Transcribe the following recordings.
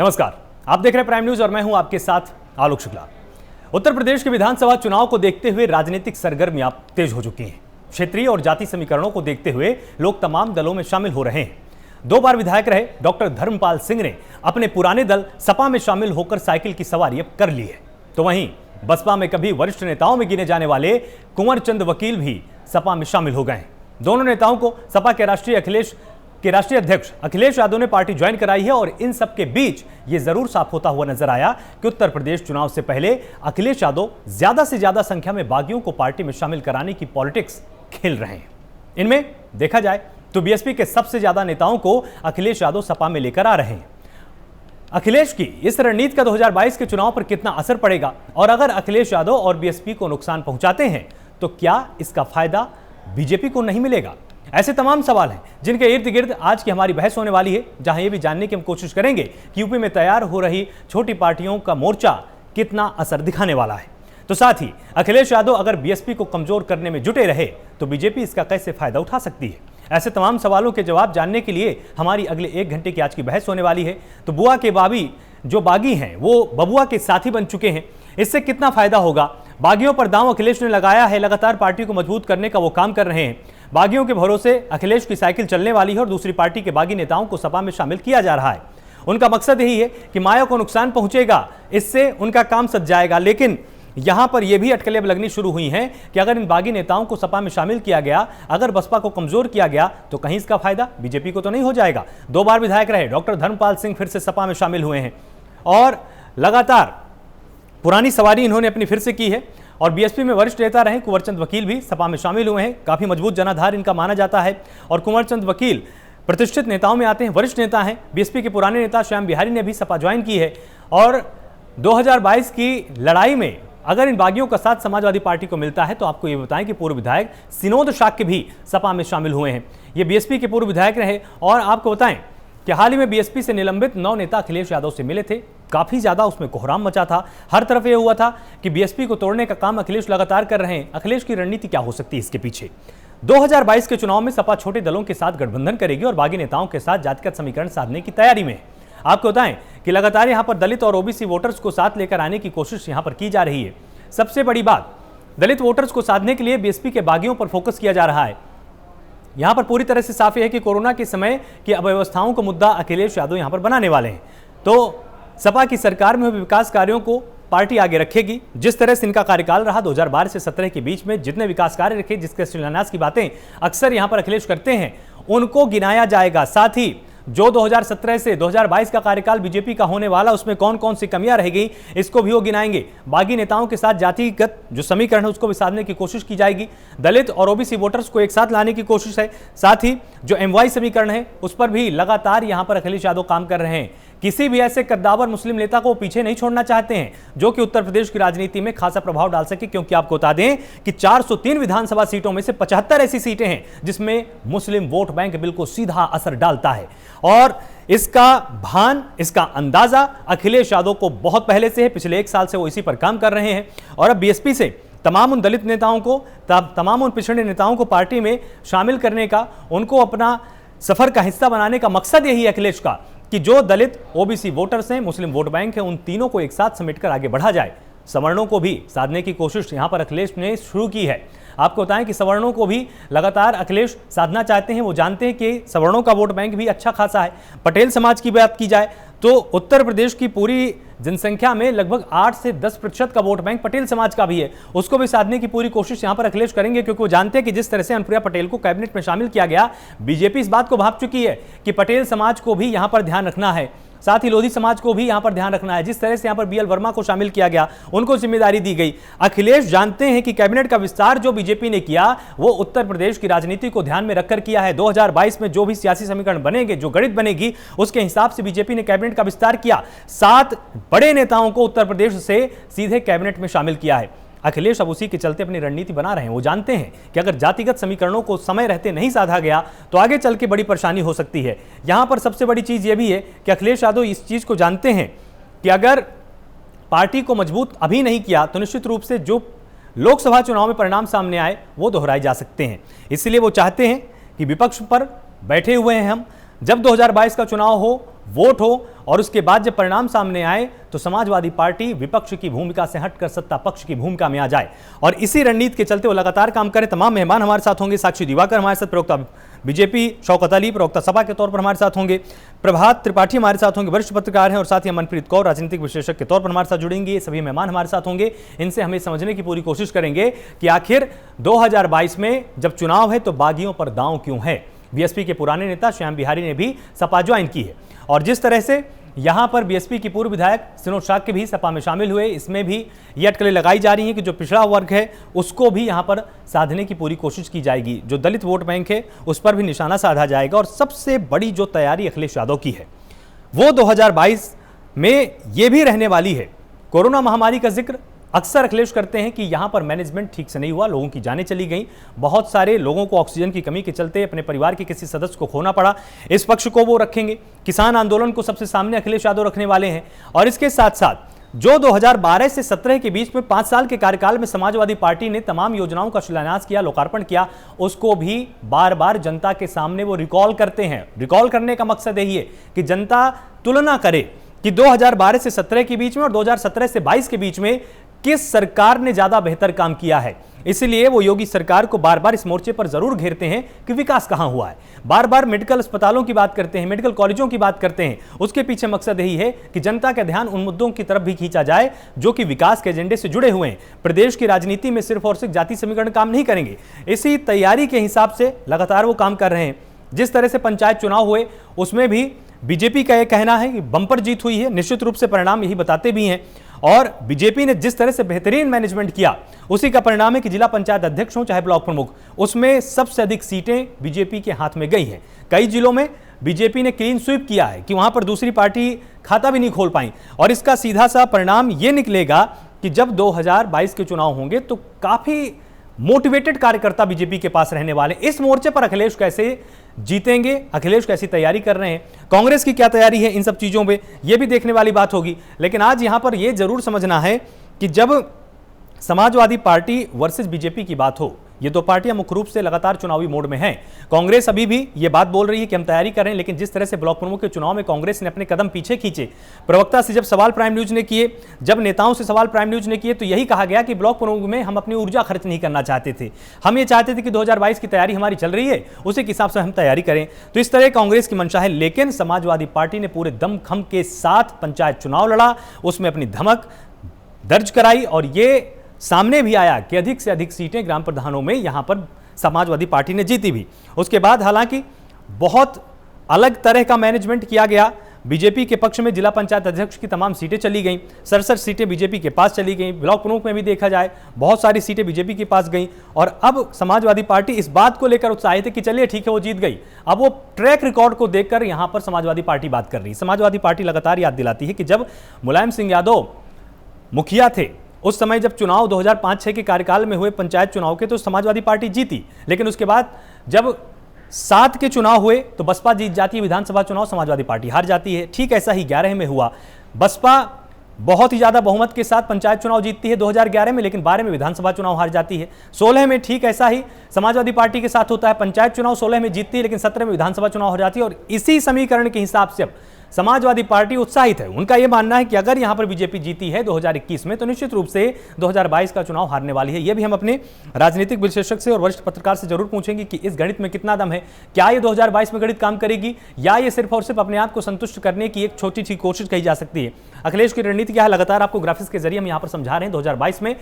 नमस्कार, आप देख रहे हैं प्राइम न्यूज और मैं हूं आपके साथ आलोक शुक्ला। उत्तर प्रदेश के विधानसभा चुनाव को देखते हुए राजनीतिक सरगर्मियां तेज हो चुकी हैं। क्षेत्रीय और जाति समीकरणों को देखते हुए लोग तमाम दलों में शामिल हो रहे हैं। 2 बार विधायक रहे डॉक्टर धर्मपाल सिंह ने अपने पुराने दल सपा में शामिल होकर साइकिल की सवारी अब कर ली है। तो वहीं बसपा में कभी वरिष्ठ नेताओं में गिने जाने वाले कुंवर चंद वकील भी सपा में शामिल हो गए हैं। दोनों नेताओं को सपा के राष्ट्रीय अध्यक्ष अखिलेश यादव ने पार्टी ज्वाइन कराई है और इन सब के बीच ये जरूर साफ होता हुआ नजर आया कि उत्तर प्रदेश चुनाव से पहले अखिलेश यादव ज्यादा से ज्यादा संख्या में बागियों को पार्टी में शामिल कराने की पॉलिटिक्स खेल रहे हैं। इनमें देखा जाए तो बीएसपी के सबसे ज्यादा नेताओं को अखिलेश यादव सपा में लेकर आ रहे हैं। अखिलेश की इस रणनीति का 2022 के चुनाव पर कितना असर पड़ेगा और अगर अखिलेश यादव और बीएसपी को नुकसान पहुंचाते हैं तो क्या इसका फायदा बीजेपी को नहीं मिलेगा? ऐसे तमाम सवाल हैं जिनके इर्द गिर्द आज की हमारी बहस होने वाली है, जहां यह भी जानने की हम कोशिश करेंगे कि यूपी में तैयार हो रही छोटी पार्टियों का मोर्चा कितना असर दिखाने वाला है। तो साथ ही अखिलेश यादव अगर बीएसपी को कमजोर करने में जुटे रहे तो बीजेपी इसका कैसे फायदा उठा सकती है? ऐसे तमाम सवालों के जवाब जानने के लिए हमारी अगले 1 घंटे की आज की बहस होने वाली है। तो बुआ के जो बागी हैं वो बबुआ के साथी बन चुके हैं, इससे कितना फायदा होगा? बागियों पर दांव अखिलेश ने लगाया है, लगातार पार्टी को मजबूत करने का वो काम कर रहे हैं। बागियों के भरोसे अखिलेश की साइकिल चलने वाली है और दूसरी पार्टी के बागी नेताओं को सपा में शामिल किया जा रहा है। उनका मकसद यही है कि माया को नुकसान पहुंचेगा, इससे उनका काम सज जाएगा। लेकिन यहां पर यह भी अटकलें लगनी शुरू हुई हैं कि अगर इन बागी नेताओं को सपा में शामिल किया गया, अगर बसपा को कमजोर किया गया तो कहीं इसका फायदा बीजेपी को तो नहीं हो जाएगा। 2 बार विधायक रहे डॉक्टर धर्मपाल सिंह फिर से सपा में शामिल हुए हैं और लगातार पुरानी सवारी इन्होंने अपनी फिर से की है। और बीएसपी में वरिष्ठ नेता रहे कुंवर चंद वकील भी सपा में शामिल हुए हैं। काफी मजबूत जनाधार इनका माना जाता है और कुंवर चंद वकील प्रतिष्ठित नेताओं में आते हैं, वरिष्ठ नेता हैं। बीएसपी के पुराने नेता श्याम बिहारी ने भी सपा ज्वाइन की है और 2022 की लड़ाई में अगर इन बागियों का साथ समाजवादी पार्टी को मिलता है तो आपको ये बताएं कि पूर्व विधायक सिनोद शाक्य भी सपा में शामिल हुए हैं। ये बीएसपी के पूर्व विधायक रहे और आपको बताएं कि हाल ही में बीएसपी से निलंबित 9 नेता अखिलेश यादव से मिले थे। काफी ज्यादा उसमें कोहराम मचा था, हर तरफ यह हुआ था कि बीएसपी को तोड़ने का काम अखिलेश लगातार कर रहे हैं। अखिलेश की रणनीति क्या हो सकती है इसके पीछे? 2022 के चुनाव में सपा छोटे दलों के साथ गठबंधन करेगी और बागी नेताओं के साथ जातिगत समीकरण साधने की तैयारी में है। आपको बताएं कि लगातार यहां पर दलित और ओबीसी वोटर्स को साथ लेकर आने की कोशिश यहां पर की जा रही है। सबसे बड़ी बात, दलित वोटर्स को साधने के लिए बीएसपी के बागियों पर फोकस किया जा रहा है। यहां पर पूरी तरह से साफ है कि कोरोना के समय की अव्यवस्थाओं को मुद्दा अखिलेश यादव यहां पर बनाने वाले हैं। तो सपा की सरकार में विकास कार्यों को पार्टी आगे रखेगी। जिस तरह से इनका कार्यकाल रहा 2012 से 17 के बीच में जितने विकास कार्य रखे, जिसके शिलान्यास की बातें अक्सर यहां पर अखिलेश करते हैं, उनको गिनाया जाएगा। साथ ही जो 2017 से 2022 का कार्यकाल बीजेपी का होने वाला, उसमें कौन कौन सी कमियां रहेगी इसको भी वो गिनाएंगे। बागी नेताओं के साथ जातिगत जो समीकरण है उसको भी साधने की कोशिश की जाएगी। दलित और ओबीसी वोटर्स को एक साथ लाने की कोशिश है। साथ ही जो एमवाई समीकरण है उस पर भी लगातार यहां पर अखिलेश यादव काम कर रहे हैं। किसी भी ऐसे कद्दावर मुस्लिम नेता को पीछे नहीं छोड़ना चाहते हैं जो कि उत्तर प्रदेश की राजनीति में खासा प्रभाव डाल सके, क्योंकि आपको बता दें कि 403 विधानसभा सीटों में से 75 ऐसी सीटें हैं जिसमें मुस्लिम वोट बैंक बिल्कुल सीधा असर डालता है। और इसका भान, इसका अंदाजा अखिलेश यादव को बहुत पहले से है। पिछले 1 साल से वो इसी पर काम कर रहे हैं और अब बीएसपी से तमाम उन दलित नेताओं को, तमाम उन पिछड़े नेताओं को पार्टी में शामिल करने का, उनको अपना सफर का हिस्सा बनाने का मकसद यही है अखिलेश का कि जो दलित ओबीसी वोटर्स हैं, मुस्लिम वोट बैंक है, उन तीनों को एक साथ समेटकर आगे बढ़ा जाए। सवर्णों को भी साधने की कोशिश यहां पर अखिलेश ने शुरू की है। आपको बताएं कि सवर्णों को भी लगातार अखिलेश साधना चाहते हैं। वो जानते हैं कि सवर्णों का वोट बैंक भी अच्छा खासा है। पटेल समाज की बात की जाए तो उत्तर प्रदेश की पूरी जनसंख्या में लगभग 8 से 10% का वोट बैंक पटेल समाज का भी है। उसको भी साधने की पूरी कोशिश यहां पर अखिलेश करेंगे, क्योंकि वो जानते हैं कि जिस तरह से अनुप्रिया पटेल को कैबिनेट में शामिल किया गया, बीजेपी इस बात को भांप चुकी है कि पटेल समाज को भी यहां पर ध्यान रखना है। साथ ही लोधी समाज को भी यहां पर ध्यान रखना है। जिस तरह से यहां पर बीएल वर्मा को शामिल किया गया, उनको जिम्मेदारी दी गई। अखिलेश जानते हैं कि कैबिनेट का विस्तार जो बीजेपी ने किया वो उत्तर प्रदेश की राजनीति को ध्यान में रखकर किया है। 2022 में जो भी सियासी समीकरण बनेंगे, जो गणित बनेगी, उसके हिसाब से बीजेपी ने कैबिनेट का विस्तार किया। 7 बड़े नेताओं को उत्तर प्रदेश से सीधे कैबिनेट में शामिल किया है। अखिलेश अब उसी के चलते अपनी रणनीति बना रहे हैं। वो जानते हैं कि अगर जातिगत समीकरणों को समय रहते नहीं साधा गया तो आगे चल के बड़ी परेशानी हो सकती है। यहां पर सबसे बड़ी चीज यह भी है कि अखिलेश यादव इस चीज को जानते हैं कि अगर पार्टी को मजबूत अभी नहीं किया तो निश्चित रूप से जो लोकसभा चुनाव में परिणाम सामने आए वो दोहराए जा सकते हैं। इसलिए वो चाहते हैं कि विपक्ष पर बैठे हुए हैं हम, जब 2022 का चुनाव हो वोट हो और उसके बाद जब परिणाम सामने आए तो समाजवादी पार्टी विपक्ष की भूमिका से हटकर सत्ता पक्ष की भूमिका में आ जाए। और इसी रणनीति के चलते वो लगातार काम करे। तमाम मेहमान हमारे साथ होंगे। साक्षी दिवाकर हमारे साथ, प्रवक्ता बीजेपी, शौकत अली प्रवक्ता सपा के तौर पर हमारे साथ होंगे, प्रभात त्रिपाठी हमारे साथ होंगे, वरिष्ठ पत्रकार हैं, और साथ ही अमनप्रीत कौर राजनीतिक विश्लेषक के तौर पर हमारे साथ जुड़ेंगे। ये सभी मेहमान हमारे साथ होंगे। इनसे हमें समझने की पूरी कोशिश करेंगे कि आखिर 2022 में जब चुनाव है तो बागियों पर दांव क्यों है। बीएसपी के पुराने नेता श्याम बिहारी ने भी सपा ज्वाइन की है और जिस तरह से यहां पर बीएसपी की पूर्व विधायक सिनोद शाक्य भी सपा में शामिल हुए, इसमें भी ये अटकलें लगाई जा रही हैं कि जो पिछड़ा वर्ग है उसको भी यहां पर साधने की पूरी कोशिश की जाएगी। जो दलित वोट बैंक है उस पर भी निशाना साधा जाएगा। और सबसे बड़ी जो तैयारी अखिलेश यादव की है वो 2022 में ये भी रहने वाली है। कोरोना महामारी का जिक्र अक्सर अखिलेश करते हैं कि यहां पर मैनेजमेंट ठीक से नहीं हुआ, लोगों की जानें चली गई, बहुत सारे लोगों को ऑक्सीजन की कमी के चलते अपने परिवार के किसी सदस्य को खोना पड़ा। इस पक्ष को वो रखेंगे। किसान आंदोलन को सबसे सामने अखिलेश यादव रखने वाले हैं। और इसके साथ साथ जो 2012 से 17 के बीच में 5 साल के कार्यकाल में समाजवादी पार्टी ने तमाम योजनाओं का शिलान्यास किया, लोकार्पण किया, उसको भी बार बार जनता के सामने वो रिकॉल करते हैं। रिकॉल करने का मकसद यही है कि जनता तुलना करे कि 2012 से 17 के बीच में और 2017 से 22 के बीच में किस सरकार ने ज्यादा बेहतर काम किया है। इसलिए वो योगी सरकार को बार बार इस मोर्चे पर जरूर घेरते हैं कि विकास कहां हुआ है। बार बार मेडिकल अस्पतालों की बात करते हैं, मेडिकल कॉलेजों की बात करते हैं। उसके पीछे मकसद यही है कि जनता का ध्यान उन मुद्दों की तरफ भी खींचा जाए जो कि विकास के एजेंडे से जुड़े हुए हैं। प्रदेश की राजनीति में सिर्फ और सिर्फ जाति समीकरण काम नहीं करेंगे। इसी तैयारी के हिसाब से लगातार वो काम कर रहे हैं। जिस तरह से पंचायत चुनाव हुए उसमें भी बीजेपी का यह कहना है कि बंपर जीत हुई है। निश्चित रूप से परिणाम यही बताते भी हैं। और बीजेपी ने जिस तरह से बेहतरीन मैनेजमेंट किया उसी का परिणाम है कि जिला पंचायत अध्यक्ष हो चाहे ब्लॉक प्रमुख, उसमें सबसे अधिक सीटें बीजेपी के हाथ में गई हैं। कई जिलों में बीजेपी ने क्लीन स्वीप किया है कि वहां पर दूसरी पार्टी खाता भी नहीं खोल पाई। और इसका सीधा सा परिणाम यह निकलेगा कि जब 2022 के चुनाव होंगे तो काफी मोटिवेटेड कार्यकर्ता बीजेपी के पास रहने वाले। इस मोर्चे पर अखिलेश कैसे जीतेंगे, अखिलेश कैसी तैयारी कर रहे हैं, कांग्रेस की क्या तैयारी है, इन सब चीजों पे ये भी देखने वाली बात होगी। लेकिन आज यहां पर यह जरूर समझना है कि जब समाजवादी पार्टी वर्सेस बीजेपी की बात हो, ये दो पार्टियां मुख्य रूप से लगातार चुनावी मोड में हैं। कांग्रेस अभी भी ये बात बोल रही है कि हम तैयारी कर रहे हैं, लेकिन जिस तरह से ब्लॉक प्रमुख के चुनाव में कांग्रेस ने अपने कदम पीछे खींचे, प्रवक्ता से जब सवाल प्राइम न्यूज ने किए, जब नेताओं से सवाल प्राइम न्यूज ने किए, तो यही कहा गया कि ब्लॉक प्रमुख में हम अपनी ऊर्जा खर्च नहीं करना चाहते थे। हम ये चाहते थे कि 2022 की तैयारी हमारी चल रही है, उसी के हिसाब से हम तैयारी करें। तो इस तरह कांग्रेस की मंशा है। लेकिन समाजवादी पार्टी ने पूरे दमखम के साथ पंचायत चुनाव लड़ा, उसमें अपनी धमक दर्ज कराई और ये सामने भी आया कि अधिक से अधिक सीटें ग्राम प्रधानों में यहां पर समाजवादी पार्टी ने जीती भी। उसके बाद हालांकि बहुत अलग तरह का मैनेजमेंट किया गया। बीजेपी के पक्ष में जिला पंचायत अध्यक्ष की तमाम सीटें चली गईं, 67 सीटें बीजेपी के पास चली गईं। ब्लॉक प्रमुख में भी देखा जाए बहुत सारी सीटें बीजेपी के पास गईं। और अब समाजवादी पार्टी इस बात को लेकर उत्साहित है कि चलिए ठीक है वो जीत गई। अब वो ट्रैक रिकॉर्ड को देखकर यहां पर समाजवादी पार्टी बात कर रही है। समाजवादी पार्टी लगातार याद दिलाती है कि जब मुलायम सिंह यादव मुखिया थे उस समय जब चुनाव 2005-6 के कार्यकाल में हुए पंचायत चुनाव के, तो समाजवादी पार्टी जीती। लेकिन उसके बाद जब 7 के चुनाव हुए तो बसपा जीत जाती है, विधानसभा चुनाव समाजवादी पार्टी हार जाती है। ठीक ऐसा ही 11 में हुआ। बसपा बहुत ही ज्यादा बहुमत के साथ पंचायत चुनाव जीतती है 2011 में, लेकिन 12 में विधानसभा चुनाव हार जाती है। 16 में ठीक ऐसा ही समाजवादी पार्टी के साथ होता है, पंचायत चुनाव 16 में जीतती है, लेकिन 17 में विधानसभा चुनाव हो जाती है। और इसी समीकरण के हिसाब से अब समाजवादी पार्टी उत्साहित है। उनका यह मानना है कि अगर यहां पर बीजेपी जीती है 2021 में तो निश्चित रूप से 2022 का चुनाव हारने वाली है। यह भी हम अपने राजनीतिक विश्लेषक से और वरिष्ठ पत्रकार से जरूर पूछेंगे कि इस गणित में कितना दम है। क्या ये 2022 में गणित काम करेगी या ये सिर्फ और सिर्फ अपने आप को संतुष्ट करने की एक छोटी सी कोशिश कही जा सकती है। अखिलेश की रणनीति क्या है, लगातार आपको ग्राफिक्स के जरिए हम यहां पर समझा रहे हैं। 2022 में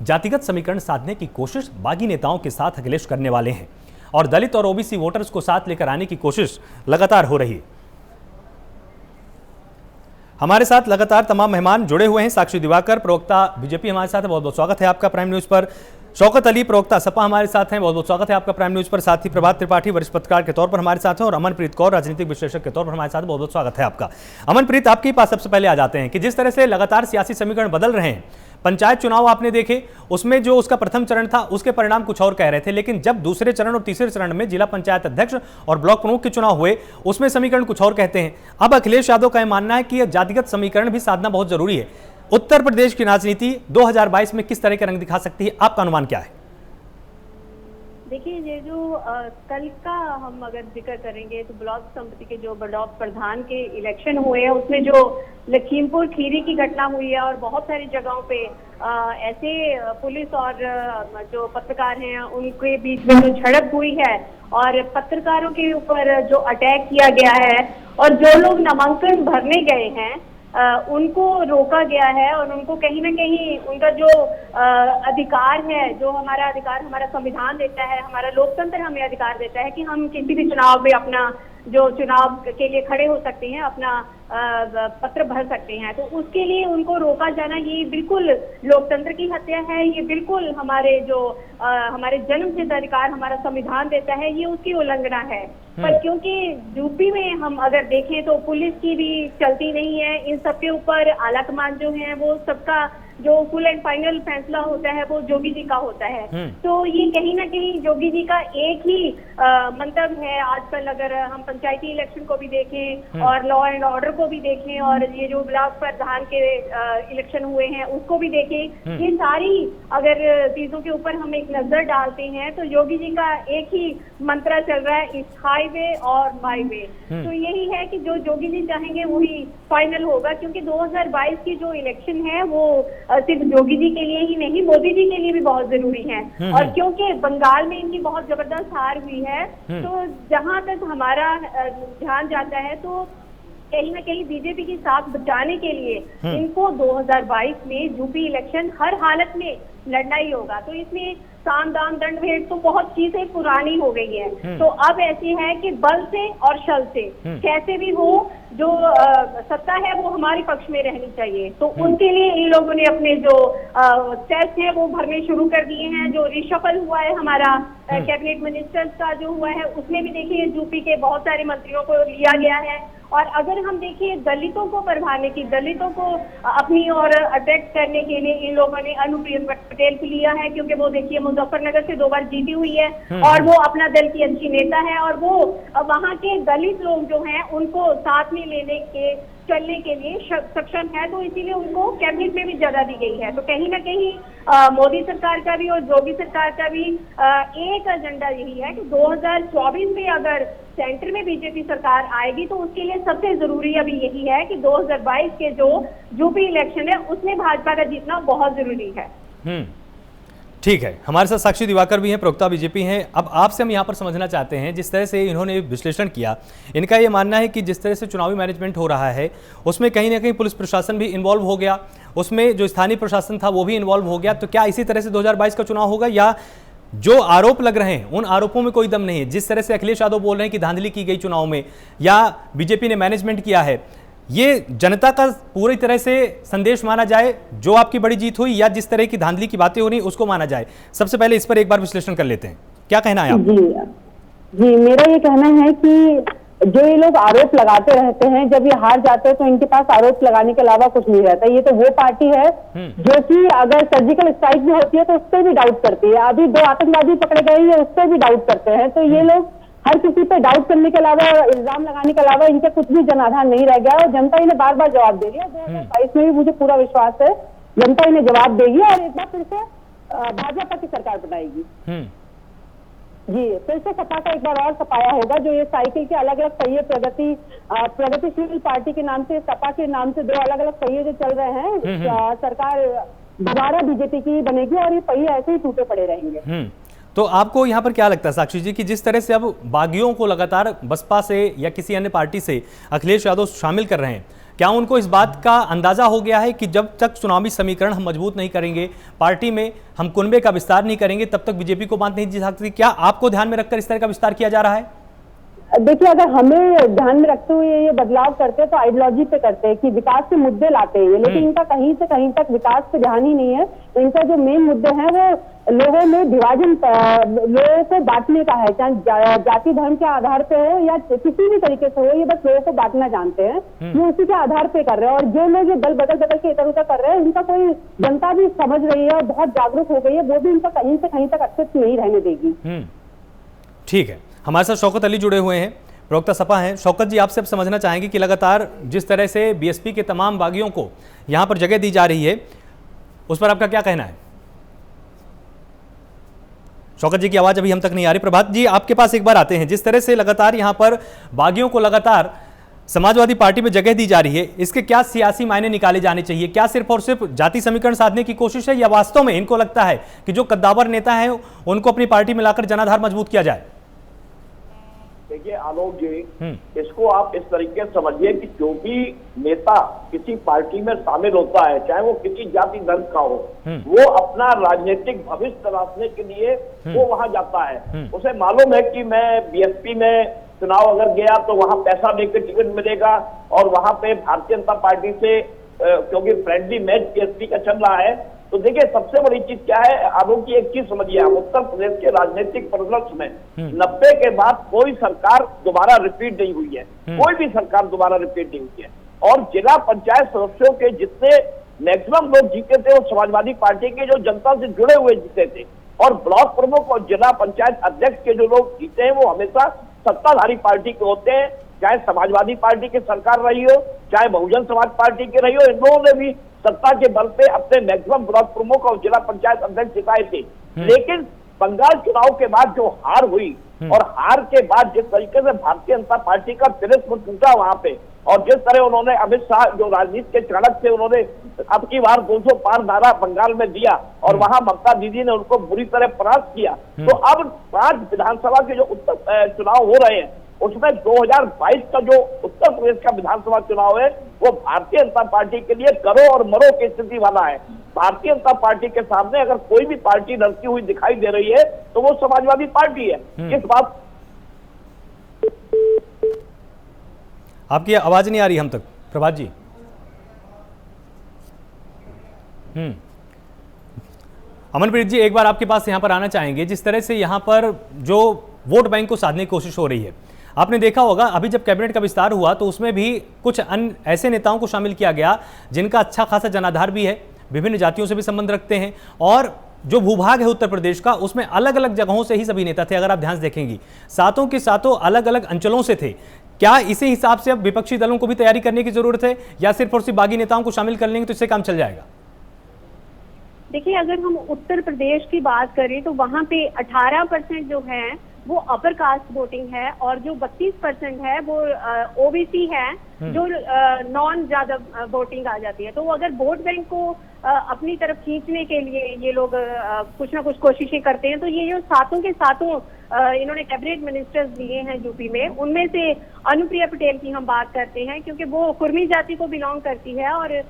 जातिगत समीकरण साधने की कोशिश बागी नेताओं के साथ अखिलेश करने वाले हैं और दलित और ओबीसी वोटर्स को साथ लेकर आने की कोशिश लगातार हो रही है। हमारे साथ लगातार तमाम मेहमान जुड़े हुए हैं। साक्षी दिवाकर प्रवक्ता बीजेपी हमारे साथ है, बहुत बहुत स्वागत है आपका प्राइम न्यूज पर। शौकत अली प्रवक्ता सपा हमारे साथ हैं, बहुत बहुत स्वागत है आपका प्राइम न्यूज पर। साथ ही प्रभात त्रिपाठी वरिष्ठ पत्रकार के तौर पर हमारे साथ हैं और अमनप्रीत कौर राजनीतिक विश्लेषक के तौर पर हमारे साथ, बहुत बहुत स्वागत है आपका। अमनप्रीत, आपके पास सबसे पहले आ जाते हैं कि जिस तरह से लगातार सियासी समीकरण बदल रहे हैं, पंचायत चुनाव आपने देखे, उसमें जो उसका प्रथम चरण था उसके परिणाम कुछ और कह रहे थे, लेकिन जब दूसरे चरण और तीसरे चरण में जिला पंचायत अध्यक्ष और ब्लॉक प्रमुख के चुनाव हुए उसमें समीकरण कुछ और कहते हैं। अब अखिलेश यादव का यह मानना है कि यह जातिगत समीकरण भी साधना बहुत जरूरी है। उत्तर प्रदेश की राजनीति 2022 में किस तरह के रंग दिखा सकती है, आपका अनुमान क्या है? देखिए, ये जो कल का हम अगर जिक्र करेंगे तो ब्लॉक समिति के जो ब्लॉक प्रधान के इलेक्शन हुए हैं उसमें जो लखीमपुर खीरी की घटना हुई है और बहुत सारी जगहों पे ऐसे पुलिस और जो पत्रकार हैं उनके बीच में जो झड़प हुई है और पत्रकारों के ऊपर जो अटैक किया गया है और जो लोग नामांकन भरने गए हैं उनको रोका गया है और उनको कहीं ना कहीं उनका जो अधिकार है, जो हमारा अधिकार हमारा संविधान देता है, हमारा लोकतंत्र हमें अधिकार देता है कि हम किसी भी चुनाव में अपना जो चुनाव के लिए खड़े हो सकते हैं, अपना पत्र भर सकते हैं, तो उसके लिए उनको रोका जाना ये बिल्कुल लोकतंत्र की हत्या है। ये बिल्कुल हमारे जो हमारे जन्मसिद्ध अधिकार हमारा संविधान देता है, ये उसकी उल्लंघना है। पर क्योंकि यूपी में हम अगर देखें तो पुलिस की भी चलती नहीं है, इन सबके ऊपर आलाकमान जो है वो सबका जो फुल एंड फाइनल फैसला होता है वो योगी जी का होता है। तो ये कहीं ना कहीं योगी जी का एक ही मंतव्य है। आजकल अगर हम पंचायती इलेक्शन को भी देखें और लॉ एंड ऑर्डर को भी देखें और ये जो ब्लॉक प्रधान के इलेक्शन हुए हैं उसको भी देखें, ये सारी अगर चीजों के ऊपर हम एक नजर डालते हैं तो योगी जी का एक ही मंत्र चल रहा है, इस हाईवे और माई वे। तो यही है कि जो योगी जी चाहेंगे वही फाइनल होगा, क्योंकि 2022 की जो इलेक्शन है वो सिर्फ योगी जी के लिए ही नहीं, मोदी जी के लिए भी बहुत जरूरी है। और क्योंकि बंगाल में इनकी बहुत जबरदस्त हार हुई है, तो जहां तक हमारा ध्यान जाता है तो कहीं ना कहीं बीजेपी की साथ बचाने के लिए इनको 2022 में यूपी इलेक्शन हर हालत में लड़ना ही होगा। तो इसमें साम दाम दंड भेद तो बहुत चीजें पुरानी हो गई है। तो अब ऐसी है कि बल से और छल से कैसे भी हो जो सत्ता है वो हमारे पक्ष में रहनी चाहिए। तो उनके लिए इन लोगों ने अपने जो स्टेप्स हैं वो भरने शुरू कर दिए हैं। जो रिशफल हुआ है हमारा कैबिनेट मिनिस्टर्स का जो हुआ है उसमें भी देखिए यूपी के बहुत सारे मंत्रियों को लिया गया है। और अगर हम देखिए दलितों को परवाने की, दलितों को अपनी ओर अट्रैक्ट करने के लिए इन लोगों ने अनुप्रिया पटेल को लिया है, क्योंकि वो देखिए मुजफ्फरनगर से 2 बार जीती हुई है और वो अपना दल की अच्छी नेता है और वो वहाँ के दलित लोग जो हैं उनको साथ में लेने के चलने के लिए सक्षम है, तो इसीलिए उनको कैबिनेट में भी जगह दी गई है। तो कहीं ना कहीं मोदी सरकार का भी और योगी सरकार का भी एक एजेंडा यही है कि 2024 में अगर सेंटर में बीजेपी सरकार आएगी तो उसके लिए सबसे जरूरी अभी यही है कि 2022 के जो यूपी इलेक्शन है उसमें भाजपा का जीतना बहुत जरूरी है। ठीक है, हमारे साथ साक्षी दिवाकर भी हैं, प्रवक्ता बीजेपी हैं। अब आपसे हम यहाँ पर समझना चाहते हैं, जिस तरह से इन्होंने विश्लेषण किया, इनका ये मानना है कि जिस तरह से चुनावी मैनेजमेंट हो रहा है उसमें कहीं ना कहीं पुलिस प्रशासन भी इन्वॉल्व हो गया, उसमें जो स्थानीय प्रशासन था वो भी इन्वॉल्व हो गया। तो क्या इसी तरह से 2022 का चुनाव होगा या जो आरोप लग रहे हैं उन आरोपों में कोई दम नहीं है? जिस तरह से अखिलेश यादव बोल रहे हैं कि धांधली की गई चुनाव में या बीजेपी ने मैनेजमेंट किया है, ये जनता का पूरी तरह से संदेश माना जाए जो आपकी बड़ी जीत हुई, या जिस तरह की धांधली की बातें हो रही उसको माना जाए? सबसे पहले इस पर एक बार विश्लेषण कर लेते हैं, क्या कहना है आप? जी, मेरा ये कहना है कि जो ये लोग आरोप लगाते रहते हैं, जब ये हार जाते हैं तो इनके पास आरोप लगाने के अलावा कुछ नहीं रहता। ये तो वो पार्टी है जो कि अगर सर्जिकल स्ट्राइक भी होती है तो उस पर भी डाउट करती है। अभी 2 आतंकवादी पकड़े गए हैं, उस पर भी डाउट करते हैं। तो ये लोग हर किसी पे डाउट करने के अलावा, इल्जाम लगाने के अलावा इनके कुछ भी जनाधार नहीं रह गया और जनता इन्हें बार बार जवाब दे रही है। 2022 में भी मुझे पूरा विश्वास है जनता इन्हें जवाब देगी और एक बार फिर से भाजपा की सरकार बनाएगी। जी, फिर से सपा का एक बार और सफाया होगा। जो ये साइकिल के अलग अलग पहिए प्रगतिशील पार्टी के नाम से, सपा के नाम से 2 अलग अलग पहिए जो चल रहे हैं, सरकार दोबारा बीजेपी की बनेगी और ये पहिए ऐसे ही टूटे पड़े रहेंगे। तो आपको यहाँ पर क्या लगता है साक्षी जी कि जिस तरह से अब बागियों को लगातार बसपा से या किसी अन्य पार्टी से अखिलेश यादव शामिल कर रहे हैं, क्या उनको इस बात का अंदाजा हो गया है कि जब तक चुनावी समीकरण हम मजबूत नहीं करेंगे, पार्टी में हम कुनबे का विस्तार नहीं करेंगे, तब तक बीजेपी को बात नहीं जीत सकती? क्या आपको ध्यान में रखकर इस तरह का विस्तार किया जा रहा है? देखिए, अगर हमें ध्यान में रखते हुए ये बदलाव करते हैं तो आइडियोलॉजी पे करते हैं कि विकास के मुद्दे लाते हैं, लेकिन इनका कहीं से कहीं तक विकास पे ध्यान ही नहीं है। इनका जो मेन मुद्दे हैं वो लोगों में विभाजन, लोगों को बांटने का है, चाहे जाति धर्म के आधार पे हो या किसी भी तरीके से हो, ये बस लोगों को बांटना जानते हैं। ये उसी के आधार पे कर रहे हैं और जो लोग ये दल बदल के इधर उधर कर रहे हैं, उनका कोई जनता भी समझ रही है और बहुत जागरूक हो गई है, वो भी इनका कहीं से कहीं तक अस्तित्व नहीं रहने देगी। ठीक है, हमारे साथ शौकत अली जुड़े हुए हैं, प्रवक्ता सपा हैं। शौकत जी, आपसे अब समझना चाहेंगे कि लगातार जिस तरह से बीएसपी के तमाम बागियों को यहाँ पर जगह दी जा रही है, उस पर आपका क्या कहना है? शौकत जी की आवाज अभी हम तक नहीं आ रही। प्रभात जी, आपके पास एक बार आते हैं। जिस तरह से लगातार यहाँ पर बागियों को लगातार समाजवादी पार्टी में जगह दी जा रही है, इसके क्या सियासी मायने निकाले जाने चाहिए? क्या सिर्फ और सिर्फ जाति समीकरण साधने की कोशिश है, या वास्तव में इनको लगता है कि जो कद्दावर नेता है उनको अपनी पार्टी में लाकर जनाधार मजबूत किया जाए? देखिए आलोक जी, इसको आप इस तरीके से समझिए कि जो भी नेता किसी पार्टी में शामिल होता है, चाहे वो किसी जाति धर्म का हो, वो अपना राजनीतिक भविष्य तलाशने के लिए वो वहां जाता है। उसे मालूम है कि मैं बीएसपी में चुनाव अगर गया तो वहां पैसा देकर टिकट मिलेगा, और वहां पे भारतीय जनता पार्टी से क्योंकि फ्रेंडली मैच बीएसपी का चल रहा है। तो देखिए सबसे बड़ी चीज क्या है, आलोक की एक चीज समझिए आप, उत्तर प्रदेश के राजनीतिक परिदृश्य में 90 के बाद कोई सरकार दोबारा रिपीट नहीं हुई है, कोई भी सरकार दोबारा रिपीट नहीं हुई है। और जिला पंचायत सदस्यों के जितने मैक्सिमम लोग जीते थे वो समाजवादी पार्टी के जो जनता से जुड़े हुए जीते थे, और ब्लॉक प्रमुख और जिला पंचायत अध्यक्ष के जो लोग जीते हैं वो हमेशा सत्ताधारी पार्टी के होते हैं, चाहे समाजवादी पार्टी की सरकार रही हो, चाहे बहुजन समाज पार्टी की रही हो। इन लोगों ने भी सत्ता के बल पे अपने मैक्सिमम ब्लॉक प्रमुख और जिला पंचायत अध्यक्ष जिताए थे। लेकिन बंगाल चुनाव के बाद जो हार हुई, और हार के बाद जिस तरीके से भारतीय जनता पार्टी का तिरस्कार टूटा वहां पे, और जिस तरह उन्होंने अमित शाह जो राजनीति के चाणक्य थे, उन्होंने अब की बार 200 पार नारा बंगाल में दिया और वहां ममता दीदी ने उनको बुरी तरह परास्त किया। तो अब 5 विधानसभा के जो उत्तर चुनाव हो रहे हैं, उसमें 2022 का जो उत्तर प्रदेश का विधानसभा चुनाव है वो भारतीय जनता पार्टी के लिए करो और मरो की स्थिति वाला है। भारतीय जनता पार्टी के सामने अगर कोई भी पार्टी लड़ती हुई दिखाई दे रही है तो वो समाजवादी पार्टी है। इस बात आपकी आवाज नहीं आ रही हम तक, प्रभात जी। अमनप्रीत जी, एक बार आपके पास यहां पर आना चाहेंगे। जिस तरह से यहां पर जो वोट बैंक को साधने की कोशिश हो रही है, आपने देखा होगा अभी जब कैबिनेट का विस्तार हुआ तो उसमें भी कुछ अन्य ऐसे नेताओं को शामिल किया गया जिनका अच्छा खासा जनाधार भी है, विभिन्न जातियों से भी संबंध रखते हैं, और जो भूभाग है उत्तर प्रदेश का उसमें अलग अलग जगहों से ही सभी नेता थे। अगर आप ध्यान से देखेंगी, सातों के सातों अलग अलग अंचलों से थे। क्या इसी हिसाब से अब विपक्षी दलों को भी तैयारी करने की जरूरत है, या सिर्फ और सिर्फ बागी नेताओं को शामिल कर लेंगे तो इससे काम चल जाएगा? देखिए, अगर हम उत्तर प्रदेश की बात करें तो वहां पे 18% जो है वो अपर कास्ट वोटिंग है, और जो 32% है वो ओबीसी है, जो नॉन ज्यादा वोटिंग आ जाती है। तो अगर वोट बैंक को अपनी तरफ खींचने के लिए ये लोग कुछ ना कुछ कोशिशें करते हैं, तो ये जो सातों के सातों इन्होंने कैबिनेट मिनिस्टर्स दिए हैं यूपी में, उनमें से अनुप्रिया पटेल की हम बात करते हैं क्योंकि वो कुर्मी जाति को बिलोंग करती है, और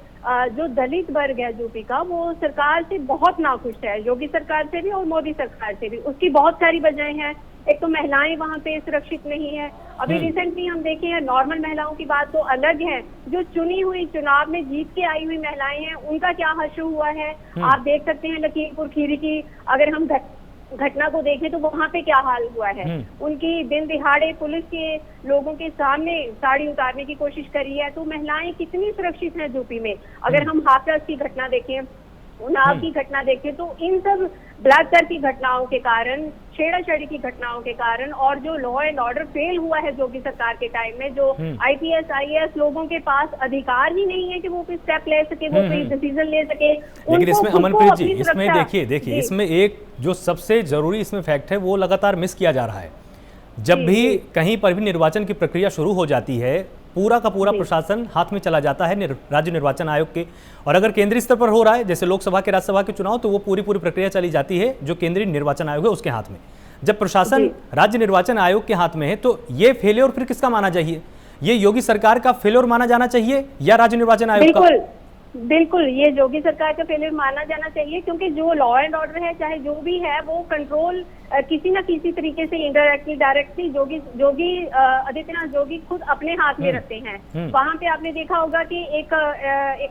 जो दलित वर्ग है यूपी का वो सरकार से बहुत नाखुश है, योगी सरकार से भी और मोदी सरकार से भी। उसकी बहुत सारी वजहें हैं। एक तो महिलाएं वहां पे सुरक्षित नहीं है। अभी रिसेंटली हम देखे हैं, नॉर्मल महिलाओं की बात तो अलग है, जो चुनी हुई चुनाव में जीत के आई हुई महिलाएं हैं उनका क्या हश्र हुआ है। आप देख सकते हैं लखीमपुर खीरी की अगर हम घटना को देखें तो वहां पे क्या हाल हुआ है। उनकी दिन दिहाड़े पुलिस के लोगों के सामने साड़ी उतारने की कोशिश करी है। तो महिलाएं कितनी सुरक्षित हैं यूपी में। अगर हम हाथरस की घटना देखें, उन्नाव की घटना देखें, तो इन सब बलात्कार की घटनाओं के कारण, छेड़ाछेड़ी की घटनाओं के कारण, और जो लॉ एंड ऑर्डर फेल हुआ है योगी सरकार के टाइम में, जो आईपीएस आईएएस लोगों के पास अधिकार ही नहीं है कि वो कोई स्टेप ले सके, वो कोई डिसीजन ले सके। लेकिन इसमें अमनप्रीत जी, इसमें देखिए इसमें एक जो सबसे जरूरी इसमें फैक्ट है वो लगातार मिस किया जा रहा है। जब भी कहीं पर भी निर्वाचन की प्रक्रिया शुरू हो जाती है, पूरा का पूरा प्रशासन हाथ में चला जाता है राज्य निर्वाचन आयोग के, और अगर केंद्रीय स्तर पर हो रहा है जैसे लोकसभा के राज्यसभा के चुनाव, तो वो पूरी प्रक्रिया चली जाती है जो केंद्रीय निर्वाचन आयोग है उसके हाथ में। जब प्रशासन राज्य निर्वाचन आयोग के हाथ में है तो ये फेलियर फिर किसका माना चाहिए? ये योगी सरकार का फेलियर माना जाना चाहिए या राज्य निर्वाचन आयोग का? बिल्कुल ये योगी सरकार का फेलियर माना जाना चाहिए, क्योंकि जो लॉ एंड ऑर्डर है चाहे जो भी है वो कंट्रोल किसी न किसी तरीके से इनडायरेक्टली डायरेक्टली योगी आदित्यनाथ योगी खुद अपने हाथ में रखते हैं। वहां पे आपने देखा होगा कि एक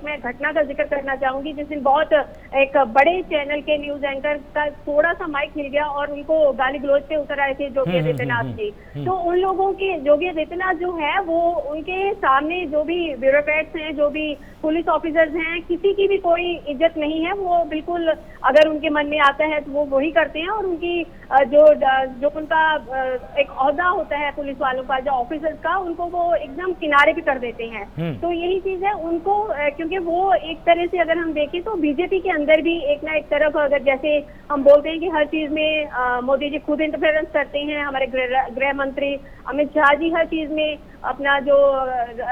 मैं घटना का जिक्र करना चाहूंगी, जिस दिन बहुत एक बड़े चैनल के न्यूज एंकर का थोड़ा सा माइक मिल गया और उनको गाली गलौज पे उतर आए थे योगी आदित्यनाथ जी। तो उन लोगों के योगी आदित्यनाथ जो है वो उनके सामने जो भी ब्यूरोक्रेट्स हैं, जो भी पुलिस ऑफिसर्स हैं, किसी की भी कोई इज्जत नहीं है। वो बिल्कुल अगर उनके मन में आता है तो वो वही करते हैं, और उनकी जो उनका एक ओहदा होता है पुलिस वालों का, जो ऑफिसर्स का, उनको वो एकदम किनारे पे कर देते हैं। तो यही चीज है उनको, क्योंकि वो एक तरह से अगर हम देखें तो बीजेपी के अंदर भी एक ना एक तरफ, अगर जैसे हम बोलते हैं कि हर चीज में मोदी जी खुद इंटरफेरेंस करते हैं, हमारे गृह मंत्री अमित शाह जी हर चीज में अपना जो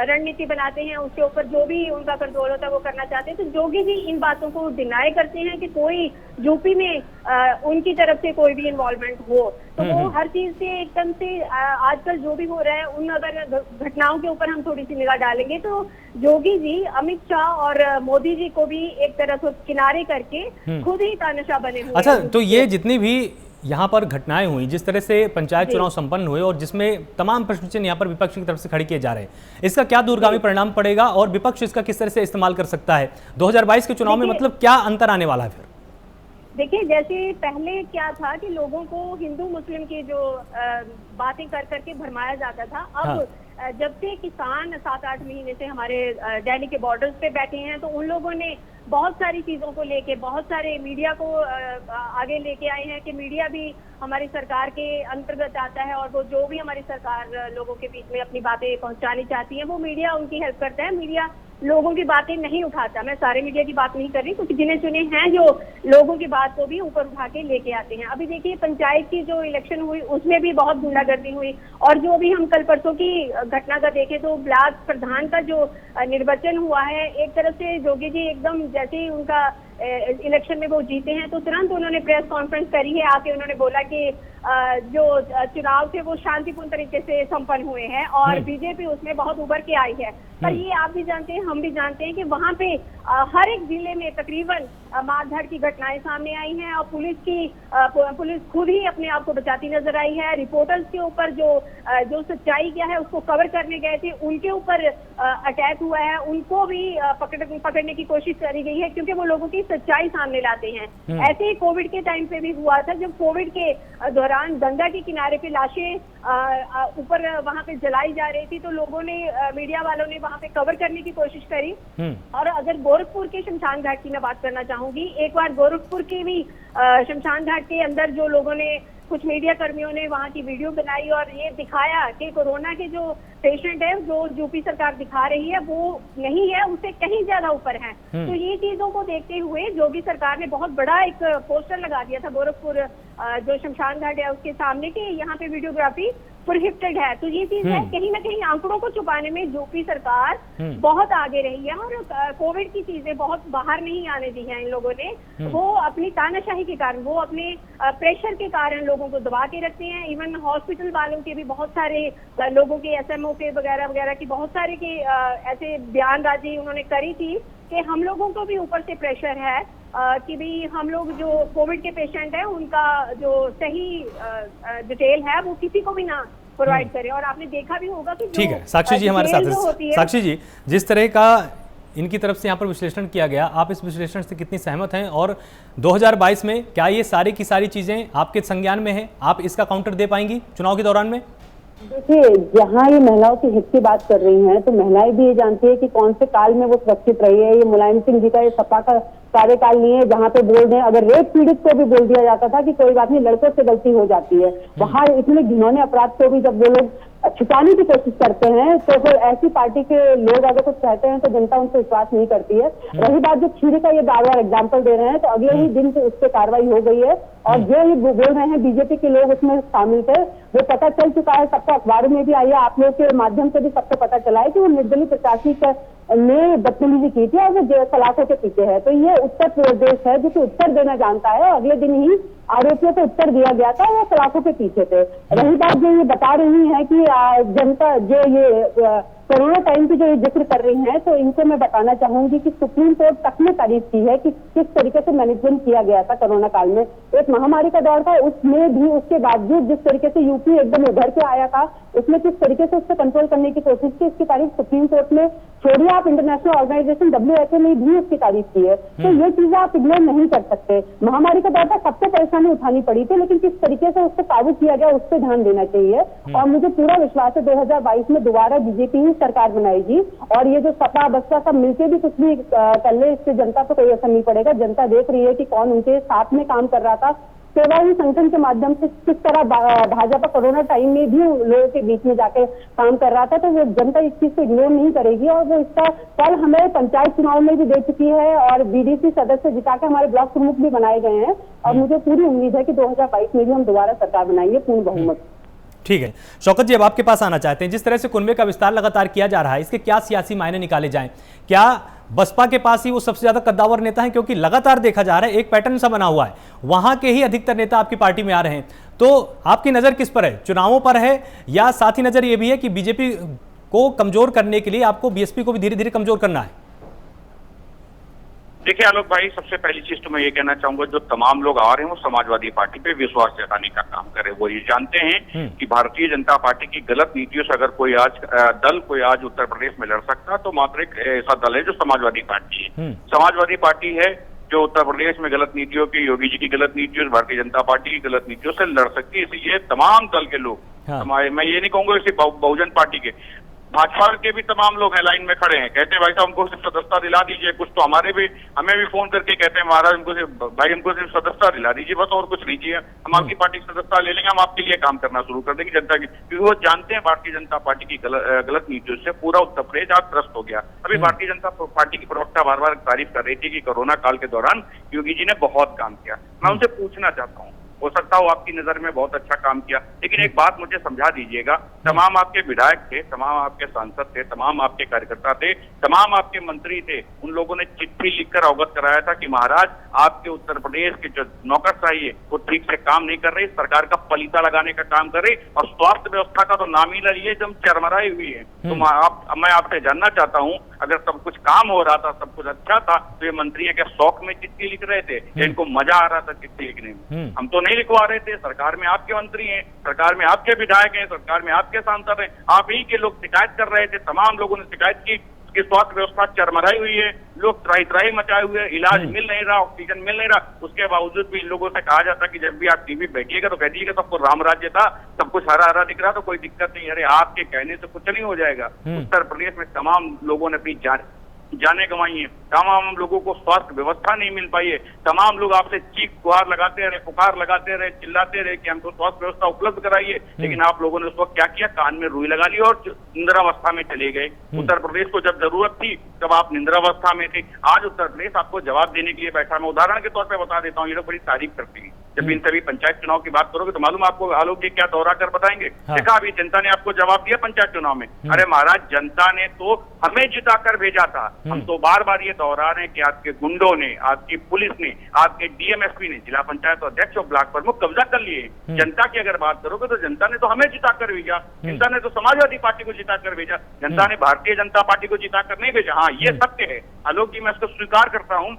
रणनीति बनाते हैं उसके ऊपर जो भी उनका कंट्रोल होता है वो करना चाहते हैं। तो जोगी जी इन बातों को डिनाई करते हैं कि कोई यूपी में उनकी तरफ से कोई भी इन्वॉल्वमेंट हो। तो वो हर चीज से एकदम से आजकल जो भी हो रहा है उन अगर घटनाओं के ऊपर हम थोड़ी सी निगाह डालेंगे तो योगी जी अमित शाह और मोदी जी को भी एक तरह से किनारे करके खुद ही तानाशाह बने हुए। अच्छा, तो ये जितनी भी यहाँ पर घटनाएं हुई, जिस तरह से पंचायत चुनाव संपन्न हुए और जिसमें तमाम प्रश्न चिन्ह यहाँ पर विपक्ष की तरफ से खड़े किए जा रहे हैं, इसका क्या दूरगामी परिणाम पड़ेगा और विपक्ष इसका किस तरह से इस्तेमाल कर सकता है 2022 के चुनाव में? मतलब क्या अंतर आने वाला है फिर? देखिए, जैसे पहले क्या था कि लोगों को हिंदू मुस्लिम की जो बातें कर करके भरमाया जाता था, अब जब से किसान 7-8 महीने से हमारे दिल्ली के बॉर्डर्स पे बैठे हैं तो उन लोगों ने बहुत सारी चीजों को लेके, बहुत सारे मीडिया को आगे लेके आए हैं कि मीडिया भी हमारी सरकार के अंतर्गत आता है और वो जो भी हमारी सरकार लोगों के बीच में अपनी बातें पहुंचानी चाहती है वो मीडिया उनकी हेल्प करता है। मीडिया लोगों की बातें नहीं उठाता। मैं सारे मीडिया की बात नहीं कर रही, कुछ गिने चुने हैं जो लोगों की बात को भी ऊपर उठा के लेके आते हैं। अभी देखिए, पंचायत की जो इलेक्शन हुई उसमें भी बहुत गुंडागर्दी हुई, और जो भी हम कल परसों की घटना का देखें तो ब्लॉक प्रधान का जो निर्वाचन हुआ है, एक तरफ से योगी जी एकदम जैसे ही उनका इलेक्शन में वो जीते हैं तो तुरंत उन्होंने प्रेस कॉन्फ्रेंस करी है, आके उन्होंने बोला कि जो चुनाव थे वो शांतिपूर्ण तरीके से संपन्न हुए हैं और बीजेपी उसमें बहुत उभर के आई है। पर ये आप भी जानते हैं, हम भी जानते हैं कि वहां पे हर एक जिले में तकरीबन मारधाड़ की घटनाएं सामने आई हैं और पुलिस खुद ही अपने आप को बचाती नजर आई है। रिपोर्टर्स के ऊपर जो सच्चाई क्या है उसको कवर करने गए थे उनके ऊपर अटैक हुआ है, उनको भी पकड़ने की कोशिश करी गई है क्योंकि वो लोगों की सच्चाई सामने लाते हैं। ऐसे ही कोविड के टाइम पे भी हुआ था, जब कोविड के दौरान गंगा के किनारे पे लाशें ऊपर वहां पे जलाई जा रही थी तो लोगों ने, मीडिया वालों ने वहां पे कवर करने की कोशिश करी। और अगर गोरखपुर के शमशान घाट की मैं बात करना चाहूंगी, एक बार गोरखपुर के भी शमशान घाट के अंदर जो लोगों ने, कुछ मीडिया कर्मियों ने वहां की वीडियो बनाई और ये दिखाया कि कोरोना के जो पेशेंट है जो यूपी सरकार दिखा रही है वो नहीं है, उससे कहीं ज्यादा ऊपर है। तो ये चीजों को देखते हुए योगी सरकार ने बहुत बड़ा एक पोस्टर लगा दिया था गोरखपुर जो शमशान घाट है उसके सामने कि यहाँ पे वीडियोग्राफी प्रोहिबिटेड है। तो ये चीज है, कहीं ना कहीं आंकड़ों को छुपाने में यूपी सरकार बहुत आगे रही है और कोविड की चीजें बहुत बाहर नहीं आने दी हैं इन लोगों ने। वो अपनी तानाशाही के कारण, वो अपने प्रेशर के कारण लोगों को दबा के रखते हैं। इवन हॉस्पिटल वालों के भी बहुत सारे लोगों के, SMO के वगैरह वगैरह की बहुत सारे के ऐसे बयानबाजी उन्होंने करी थी कि हम लोगों को भी ऊपर से प्रेशर है कि भी हम लोग जो कोविड के पेशेंट हैं उनका जो सही डिटेल है वो किसी को भी ना प्रोवाइड करें। और आपने देखा भी होगा कि ठीक है, साक्षी जी हमारे साथ है। साक्षी जी, जिस तरह का इनकी तरफ से यहाँ पर विश्लेषण किया गया, आप इस विश्लेषण से कितनी सहमत हैं और 2022 में क्या ये सारी की सारी चीजें आपके संज्ञान में है? आप इसका काउंटर दे पाएंगी चुनाव के दौरान में? देखिए, जहाँ ये महिलाओं की हित की बात कर रही हैं तो महिलाएं भी ये जानती है कि कौन से काल में वो सुरक्षित रही है। ये मुलायम सिंह जी का ये सपा का कार्यकाल नहीं है जहाँ पे बोल रहे हैं, अगर रेप पीड़ित को भी बोल दिया जाता था कि कोई बात नहीं, लड़कों से गलती हो जाती है। वहाँ इतने घिनौने अपराध को भी जब वो लोग छुपाने की कोशिश करते हैं तो फिर ऐसी पार्टी के लोग अगर कुछ कहते हैं तो जनता उनसे विश्वास नहीं करती है। रही बात जो खीरे का ये बार-बार एग्जाम्पल दे रहे हैं तो अगले ही दिन से उस पर कार्रवाई हो गई है और जो ये बोल रहे हैं बीजेपी के लोग उसमें शामिल थे वो पता चल चुका है, सबको अखबारों में भी आई है, आप लोग के माध्यम से भी सबको पता चला है कि वो निर्दलीय प्रत्याशी ने बदतमीजी की थी और वो सलाखों के पीछे है। तो ये उत्तर प्रदेश है जो कि उत्तर देना जानता है और अगले दिन ही आरोपियों को उत्तर दिया गया था, वो सलाखों के पीछे थे। रही बात जो ये बता रही है कि जनता जो ये कोरोना टाइम की जो ये जिक्र कर रही हैं तो इनको मैं बताना चाहूंगी कि सुप्रीम कोर्ट तक ने तारीफ की है कि किस तरीके से मैनेजमेंट किया गया था कोरोना काल में। एक महामारी का दौर था, उसमें भी उसके बावजूद जिस तरीके से यूपी एकदम उभर के आया था उसमें किस तरीके से उससे कंट्रोल करने की कोशिश की, इसकी तारीफ सुप्रीम कोर्ट ने, छोड़िए आप इंटरनेशनल ऑर्गेनाइजेशन WHO ने भी उसकी तारीफ की है। तो ये चीजें आप इग्नोर नहीं कर सकते। महामारी का दौर था, सबसे परेशानी उठानी पड़ी थी, लेकिन किस तरीके से उसको काबू किया गया उस पर ध्यान देना चाहिए। और मुझे पूरा विश्वास है 2022 में दोबारा बीजेपी ही सरकार बनाएगी और ये जो सपा बसपा सब मिलकर भी कुछ भी कर ले, इससे जनता को कोई असर नहीं पड़ेगा। जनता देख रही है कि कौन उनके साथ में काम कर रहा था, सेवा ही संगठन के माध्यम से किस तरह भाजपा कोरोना टाइम में भी लोगों के बीच में जाकर काम कर रहा था, तो वो जनता इस चीज को इग्नोर नहीं करेगी और वो इसका फल हमें पंचायत चुनाव में भी दे चुकी है और बीडीसी सदस्य जिताकर हमारे ब्लॉक प्रमुख भी बनाए गए हैं और मुझे पूरी उम्मीद है कि 2022 में भी हम दोबारा सरकार बनाएंगे पूर्ण बहुमत। ठीक है शौकत जी, अब आपके पास आना चाहते हैं। जिस तरह से कुनबे का विस्तार लगातार किया जा रहा है, इसके क्या सियासी मायने निकाले जाएं? क्या बसपा के पास ही वो सबसे ज्यादा कद्दावर नेता हैं? क्योंकि लगातार देखा जा रहा है एक पैटर्न सा बना हुआ है, वहां के ही अधिकतर नेता आपकी पार्टी में आ रहे हैं। तो आपकी नजर किस पर है, चुनावों पर है या साथ ही नजर ये भी है कि बीजेपी को कमजोर करने के लिए आपको बीएसपी को भी धीरे धीरे कमजोर करना है? देखिए आलोक भाई, सबसे पहली चीज तो मैं ये कहना चाहूंगा, जो तमाम लोग आ रहे हैं वो समाजवादी पार्टी पे विश्वास जताने का काम करे। वो ये जानते हैं कि भारतीय जनता पार्टी की गलत नीतियों से अगर कोई आज उत्तर प्रदेश में लड़ सकता तो मात्र एक ऐसा दल है जो समाजवादी पार्टी है। समाजवादी पार्टी है जो उत्तर प्रदेश में गलत नीतियों की, योगी जी की गलत नीतियों, भारतीय जनता पार्टी की गलत नीतियों से लड़ सकती है। इसलिए तमाम दल के लोग, मैं ये नहीं कहूंगा इसी बहुजन पार्टी के, भाजपा के भी तमाम लोग हैं लाइन में खड़े हैं, कहते हैं भाई साहब हमको सिर्फ सदस्यता दिला दीजिए। कुछ तो हमें भी फोन करके कहते हैं महाराज हमको सिर्फ सदस्यता दिला दीजिए, बस और कुछ नहीं चाहिए, हम आपकी पार्टी की सदस्यता ले लेंगे, हम आपके लिए काम करना शुरू कर देंगे जनता की। क्योंकि वो जानते हैं भारतीय जनता पार्टी की गलत नीतियों से पूरा उत्तर प्रदेश आज त्रस्त हो गया। अभी भारतीय जनता पार्टी की प्रवक्ता बार बार तारीफ कर रही थी कि कोरोना काल के दौरान योगी जी ने बहुत काम किया। मैं उनसे पूछना चाहता हूँ, हो सकता हो आपकी नजर में बहुत अच्छा काम किया, लेकिन एक बात मुझे समझा दीजिएगा, तमाम आपके विधायक थे, तमाम आपके सांसद थे, तमाम आपके कार्यकर्ता थे, तमाम आपके मंत्री थे, उन लोगों ने चिट्ठी लिखकर अवगत कराया था कि महाराज आपके उत्तर प्रदेश के जो नौकरशाही है वो ठीक से काम नहीं कर रही, सरकार का पलीता लगाने का काम कर रही और स्वास्थ्य व्यवस्था का तो नाम ही ले लिए एकदम चरमराई हुई है। तो मैं आपसे जानना चाहता हूँ, अगर सब कुछ काम हो रहा था, सब कुछ अच्छा था, तो ये मंत्री के शौक में चिट्ठी लिख रहे थे, इनको मजा आ रहा था चिट्ठी लिखने में? हम तो नहीं लिखवा रहे थे, सरकार में आपके मंत्री हैं, सरकार में आपके विधायक हैं, सरकार में आपके सांसद हैं, आप ही के लोग शिकायत कर रहे थे, तमाम लोगों ने शिकायत की कि स्वास्थ्य व्यवस्था चरमराई हुई है, लोग त्राही मचाए हुए हैं, इलाज मिल नहीं रहा, ऑक्सीजन मिल नहीं रहा। उसके बावजूद भी इन लोगों से कहा जाता कि जब भी आप टीवी बैठिएगा तो कह दीजिएगा सबको राम राज्य था, सब कुछ हरा हरा दिख रहा, तो कोई दिक्कत नहीं। अरे आपके कहने से कुछ नहीं हो जाएगा। उत्तर प्रदेश में तमाम लोगों ने अपनी जाने गंवाई है, तमाम लोगों को स्वास्थ्य व्यवस्था नहीं मिल पाई है, तमाम लोग आपसे चीख गुहार लगाते रहे, पुकार लगाते रहे, चिल्लाते रहे कि हमको स्वास्थ्य व्यवस्था उपलब्ध कराइए, लेकिन आप लोगों ने उस वक्त क्या किया, कान में रुई लगा ली और निंद्रावस्था में चले गए। उत्तर प्रदेश को जब जरूरत थी तब आप निंद्रावस्था में थे। आज उत्तर प्रदेश आपको जवाब देने के लिए बैठा। मैं उदाहरण के तौर पर बता देता हूँ, ये लोग बड़ी तारीफ करते हैं, जब इन सभी पंचायत चुनाव की बात करोगे तो मालूम आपको आलोक जी क्या दौरा कर बताएंगे। देखा अभी जनता ने आपको जवाब दिया पंचायत चुनाव में, अरे महाराज जनता ने तो हमें जिताकर भेजा था। हम तो बार बार ये दोहरा रहे हैं कि आपके गुंडों ने, आपकी पुलिस ने, आपके डीएमएसपी ने, जिला पंचायत अध्यक्ष और ब्लॉक प्रमुख कब्जा कर लिए। जनता की अगर बात करोगे तो जनता ने तो हमें जिताकर भेजा, जनता ने तो समाजवादी पार्टी को जिताकर भेजा, जनता ने भारतीय जनता पार्टी को जिताकर नहीं भेजा। हाँ ये सत्य है आलोक जी, मैं इसको स्वीकार करता हूँ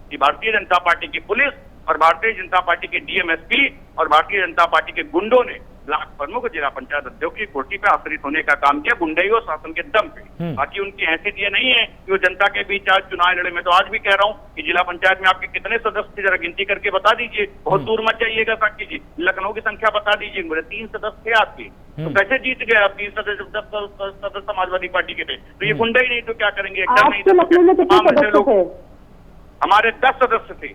कि भारतीय जनता पार्टी की पुलिस और भारतीय जनता पार्टी के डीएमएसपी और भारतीय जनता पार्टी के गुंडों ने ब्लॉक प्रमुख जिला पंचायत अध्यक्ष की कुर्सी पे आश्रित होने का काम किया, गुंडई और शासन के दम पे। बाकी उनकी हैसियत ये नहीं है कि वो जनता के बीच आज चुनाव लड़े। मैं तो आज भी कह रहा हूँ कि जिला पंचायत में आपके कितने सदस्य थे, जरा गिनती करके बता दीजिए, बहुत दूर मत जाइएगा साक्षी जी, लखनऊ की संख्या बता दीजिए, मेरे 3 सदस्य थे आपके, तो कैसे जीत गए आप? 3 सदस्य समाजवादी पार्टी के थे, तो ये गुंडई नहीं तो क्या करेंगे? हमारे 10 सदस्य थे,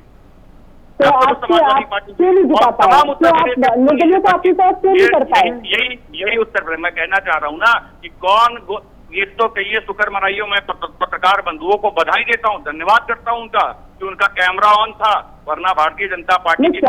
तो समाजवादी पार्टी तमाम उत्तर यही उत्तर प्रदेश मैं कहना चाह रहा हूँ ना कि कौन ये तो कहिए शुक्र मनाइयो। मैं पत्रकार बंधुओं को बधाई देता हूँ, धन्यवाद करता हूँ उनका कि उनका कैमरा ऑन था, वरना भारतीय जनता पार्टी की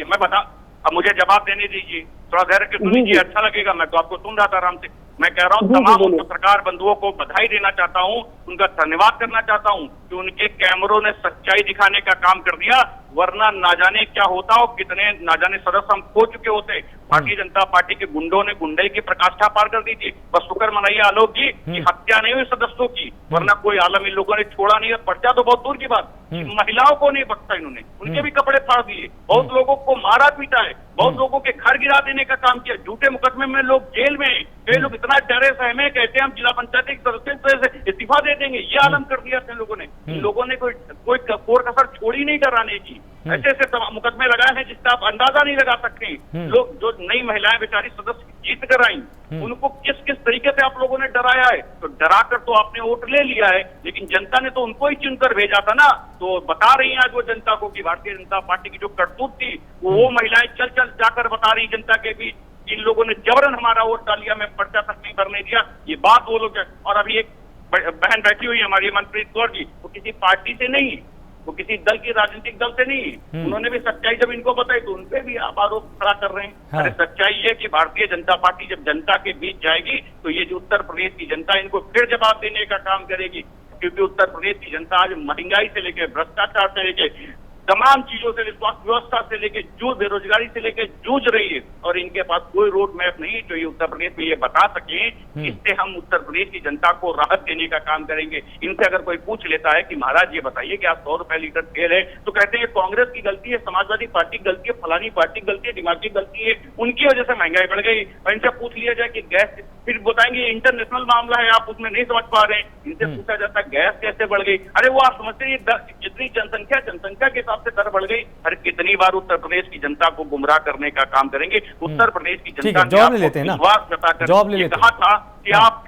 मैं बता, अब मुझे जवाब देने दीजिए, थोड़ा धैर्य के सुन लीजिए, अच्छा लगेगा। मैं तो आपको सुन रहा था आराम से। मैं कह रहा हूँ तमाम पत्रकार बंधुओं को बधाई देना चाहता हूँ, उनका धन्यवाद करना चाहता हूँ कि उनके कैमरों ने सच्चाई दिखाने का काम कर दिया, वरना ना जाने क्या होता हो, कितने ना जाने सदस्य हम खो चुके होते। भारतीय जनता पार्टी के गुंडों ने गुंडई की प्रकाष्ठा पार कर दी थी। बस शुक्र मनाइए आलोक जी कि हत्या नहीं हुई सदस्यों की, वरना कोई आलम इन लोगों ने छोड़ा नहीं। पर्चा तो बहुत दूर की बात, महिलाओं को नहीं बख्शा इन्होंने, उनके भी कपड़े फाड़ दिए, बहुत लोगों को मारा पीटा है, बहुत लोगों के घर गिरा देने का काम किया, झूठे मुकदमे में लोग जेल में, वे लोग इतना डरे सहमे कहते हैं हम जिला पंचायत के सदस्य से इस्तीफा दे देंगे, ये आलम कर दिया इन लोगों ने। इन लोगों ने कोई कोर कसर छोड़ी नहीं डराने की। ऐसे ऐसे मुकदमे लगाए हैं जिसका आप अंदाजा नहीं लगा सकते। लोग जो नई महिलाएं बेचारी सदस्य जीत कर आई, उनको किस किस तरीके से आप लोगों ने डराया है। तो डरा कर तो आपने वोट ले लिया है, लेकिन लेकिन जनता ने तो उनको ही चुनकर भेजा था ना। तो बता रही है आज वो जनता को कि भारतीय जनता पार्टी की जो करतूत थी वो महिलाएं चल चल जाकर बता रही जनता के बीच, इन लोगों ने जबरन हमारा वोट डाल लिया, मैं पर्चा तक नहीं भरने दिया, ये बात वो लोग। और अभी एक बहन बैठी हुई है हमारी मनप्रीत कौर जी, वो किसी पार्टी से नहीं, वो किसी दल की राजनीतिक दल से नहीं, उन्होंने भी सच्चाई जब इनको बताई तो उनपे भी आप आरोप खड़ा कर रहे हैं। हाँ। अरे सच्चाई है कि भारतीय जनता पार्टी जब जनता के बीच जाएगी तो ये जो उत्तर प्रदेश की जनता इनको फिर जवाब देने का काम करेगी, क्योंकि उत्तर प्रदेश की जनता आज महंगाई से लेकर भ्रष्टाचार से लेकर तमाम चीजों से, स्वास्थ्य व्यवस्था से लेकर बेरोजगारी से लेकर जूझ रही है, और इनके पास कोई रोड मैप नहीं जो ये उत्तर प्रदेश में ये बता सके। इससे हम उत्तर प्रदेश की जनता को राहत देने का काम करेंगे। इनसे अगर कोई पूछ लेता है कि महाराज ये बताइए कि आप 100 रुपए लीटर तेल है, तो कहते हैं कांग्रेस की गलती है, समाजवादी पार्टी की गलती है, फलानी पार्टी की गलती है, दिमागी गलती है, उनकी वजह से महंगाई बढ़ गई। और इनसे पूछ लिया जाए कि गैस, फिर बताएंगे इंटरनेशनल मामला है, आप उसमें नहीं समझ पा रहे हैं। इनसे पूछा जाता है गैस कैसे बढ़ गई, अरे वो आप समझते हैं जितनी जनसंख्या के हिसाब से दर बढ़ गई। अरे कितनी बार उत्तर प्रदेश की जनता को गुमराह करने का काम करेंगे। उत्तर प्रदेश की जनता ने जवाब ले लेते हैं ना, विश्वास जताकर कहा था कि आप।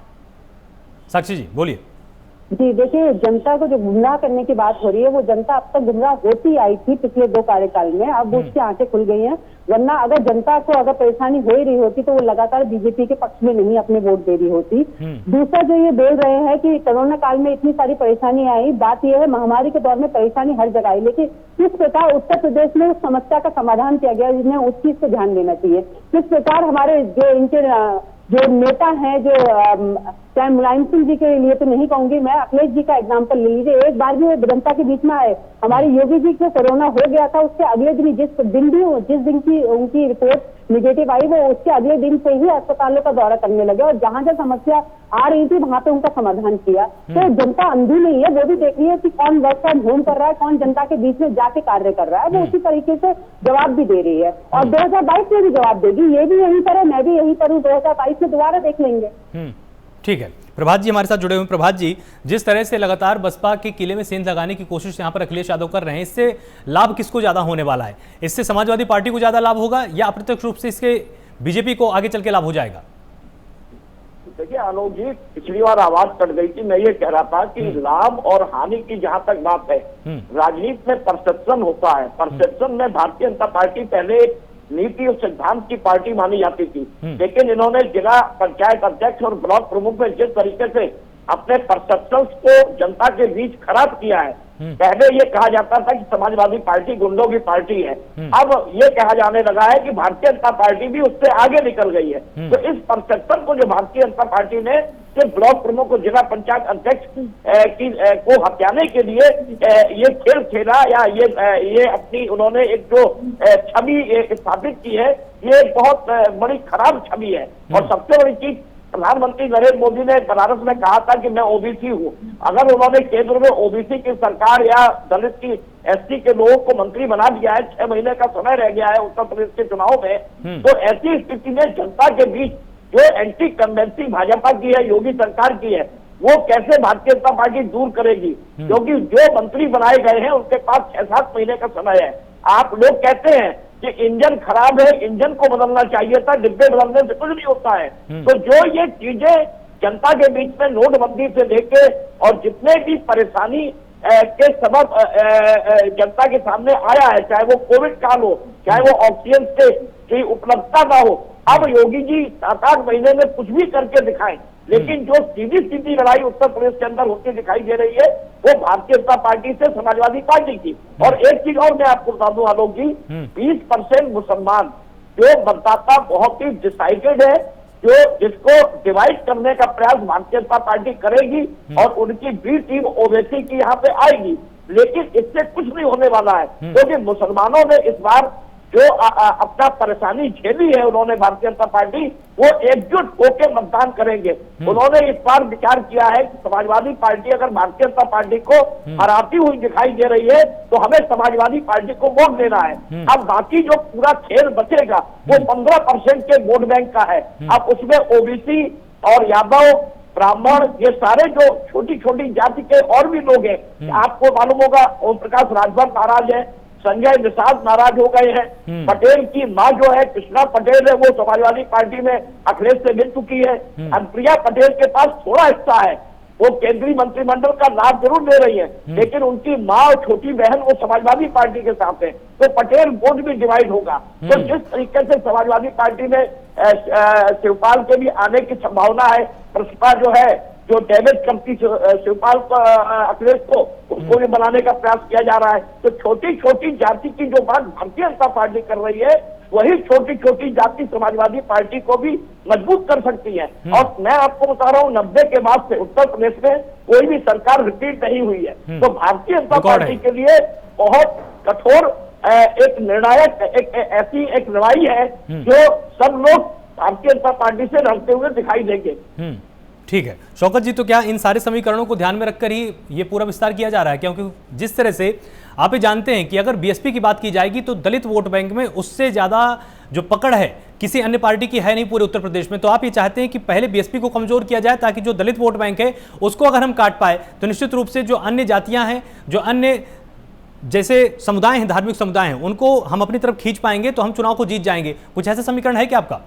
साक्षी जी बोलिए। जी देखिए, जनता को जो गुमराह करने की बात हो रही है, वो जनता अब तक गुमराह होती आई थी पिछले 2 कार्यकाल में, अब उसकी आंखें खुल गई हैं। वरना अगर जनता को अगर परेशानी हो ही रही होती तो वो लगातार बीजेपी के पक्ष में नहीं अपने वोट दे रही होती। दूसरा जो ये बोल रहे हैं कि कोरोना काल में इतनी सारी परेशानी आई, बात यह है महामारी के दौर में परेशानी हर जगह आई, लेकिन किस प्रकार उत्तर प्रदेश में उस समस्या का समाधान किया गया, जिन्हें उस चीज पे ध्यान देना चाहिए। किस प्रकार हमारे जो नेता हैं, जो चाहे मुलायम सिंह जी के लिए तो नहीं कहूंगी मैं, अखिलेश जी का एग्जाम्पल ले लीजिए, एक बार भी वो जनता के बीच में आए। हमारे योगी जी को कोरोना हो गया था, उसके अगले दिन जिस दिन की उनकी रिपोर्ट निगेटिव आई, वो उसके अगले दिन से ही अस्पतालों का दौरा करने लगे और जहां जहां समस्या आ रही थी वहां पे उनका समाधान किया। तो जनता अंधी नहीं है, वो भी देख रही है कि कौन वर्क फ्रॉम होम कर रहा है, कौन जनता के बीच में जाके कार्य कर रहा है, वो उसी तरीके से जवाब भी दे रही है और 2022 में भी जवाब देगी। ये भी यहीं पर है, मैं भी यहीं पर हूँ, 2022 में दोबारा देख लेंगे। ठीक है, प्रभात जी हमारे साथ जुड़े हुए। प्रभात जी, जिस तरह से लगातार बसपा के किले में सेंध लगाने की कोशिश यहाँ पर अखिलेश यादव कर रहे हैं, इससे लाभ किसको ज्यादा होने वाला है? इससे समाजवादी पार्टी को ज्यादा लाभ होगा या अप्रत्यक्ष रूप से इसके बीजेपी को आगे चल के लाभ हो जाएगा? देखिए आलोक जी, पिछली बार आवाज कट गई थी, मैं ये कह रहा था कि लाभ और हानि की जहां तक बात है, राजनीति में परसेप्शन होता है। परसेप्शन में भारतीय जनता पार्टी पहले नीति और सिद्धांत की पार्टी मानी जाती थी, लेकिन इन्होंने जिला पंचायत अध्यक्ष और ब्लॉक प्रमुख में जिस तरीके से अपने परसेप्शंस को जनता के बीच खराब किया है। पहले ये कहा जाता था कि समाजवादी पार्टी गुंडों की पार्टी है, अब ये कहा जाने लगा है कि भारतीय जनता पार्टी भी उससे आगे निकल गई है। तो इस परसेप्शन को जो भारतीय जनता पार्टी ने सिर्फ ब्लॉक प्रमुख को जिला पंचायत अध्यक्ष को हत्याने के लिए ये खेल खेला, या ये अपनी उन्होंने एक जो छवि स्थापित की है, ये बहुत बड़ी खराब छवि है। और सबसे बड़ी चीज, प्रधानमंत्री नरेंद्र मोदी ने बनारस में कहा था कि मैं ओबीसी हूँ। अगर उन्होंने केंद्र में ओबीसी की सरकार या दलित की एसटी के लोगों को मंत्री बना दिया है, 6 महीने का समय रह गया है उत्तर प्रदेश के चुनाव में, तो ऐसी स्थिति में जनता के बीच जो एंटी कन्वेंसी भाजपा की है, योगी सरकार की है, वो कैसे भारतीय जनता पार्टी दूर करेगी? क्योंकि जो मंत्री बनाए गए हैं उनके पास 6-7 महीने का समय है। आप लोग कहते हैं कि इंजन खराब है, इंजन को बदलना चाहिए था, डिब्बे बदलने से कुछ नहीं होता है। तो जो ये चीजें जनता के बीच में नोटबंदी से लेके और जितने भी परेशानी के सबब जनता के सामने आया है, चाहे वो कोविड काल हो, चाहे वो ऑक्सीजन की उपलब्धता ना हो, अब योगी जी 7-8 महीने में कुछ भी करके दिखाएं, लेकिन जो सीधी लड़ाई उत्तर प्रदेश के अंदर होती दिखाई दे रही है वो भारतीय जनता पार्टी से समाजवादी पार्टी की। और एक चीज और मैं आपको बता दूं आलोक जी, 20% मुसलमान जो मतदाता बहुत ही डिसाइडेड है, जो जिसको डिवाइड करने का प्रयास भारतीय जनता पार्टी करेगी और उनकी बी टीम ओवैसी की यहाँ पे आएगी, लेकिन इससे कुछ नहीं होने वाला है, क्योंकि मुसलमानों ने इस बार जो अपना परेशानी झेली है, उन्होंने भारतीय जनता पार्टी वो एकजुट होकर मतदान करेंगे। उन्होंने इस बार विचार किया है कि समाजवादी पार्टी अगर भारतीय जनता पार्टी को हराती हुई दिखाई दे रही है तो हमें समाजवादी पार्टी को वोट देना है। अब बाकी जो पूरा खेल बचेगा वो 15% के वोट बैंक का है। अब उसमें ओबीसी और यादव, ब्राह्मण, ये सारे जो छोटी छोटी जाति के और भी लोग हैं, आपको मालूम होगा ओम प्रकाश राजभर नाराज है, संजय निषाद नाराज हो गए हैं, पटेल की मां जो है कृष्णा पटेल है, वो समाजवादी पार्टी में अखिलेश से मिल चुकी है, अनुप्रिया पटेल के पास थोड़ा हिस्सा है, वो केंद्रीय मंत्रिमंडल का लाभ जरूर दे रही है, लेकिन उनकी माँ और छोटी बहन वो समाजवादी पार्टी के साथ है, तो पटेल वोट भी डिवाइड होगा। तो जिस तरीके से समाजवादी पार्टी में शिवपाल के भी आने की संभावना है, प्रसपा जो है, जो डैमेज कंपनी शिवपाल अखिलेश को उसको भी बनाने का प्रयास किया जा रहा है। तो छोटी छोटी जाति की जो बात भारतीय जनता पार्टी कर रही है, वही छोटी छोटी जाति समाजवादी पार्टी को भी मजबूत कर सकती है। और मैं आपको बता रहा हूँ, 90 के बाद से उत्तर प्रदेश में कोई भी सरकार रिपीट नहीं हुई है। तो भारतीय जनता पार्टी के लिए बहुत कठोर एक निर्णायक ऐसी एक लड़ाई है जो सब लोग भारतीय जनता पार्टी से लड़ते हुए दिखाई देंगे। ठीक है शौकत जी, तो क्या इन सारे समीकरणों को ध्यान में रखकर ही ये पूरा विस्तार किया जा रहा है? क्योंकि जिस तरह से आप ये जानते हैं कि अगर बीएसपी की बात की जाएगी तो दलित वोट बैंक में उससे ज्यादा जो पकड़ है किसी अन्य पार्टी की है नहीं पूरे उत्तर प्रदेश में। तो आप ये चाहते हैं कि पहले बीएसपी को कमजोर किया जाए ताकि जो दलित वोट बैंक है उसको अगर हम काट पाए तो निश्चित रूप से जो अन्य जातियां हैं, जो अन्य जैसे समुदाय हैं, धार्मिक समुदाय हैं, उनको हम अपनी तरफ खींच पाएंगे तो हम चुनाव को जीत जाएंगे। कुछ ऐसा समीकरण है क्या आपका?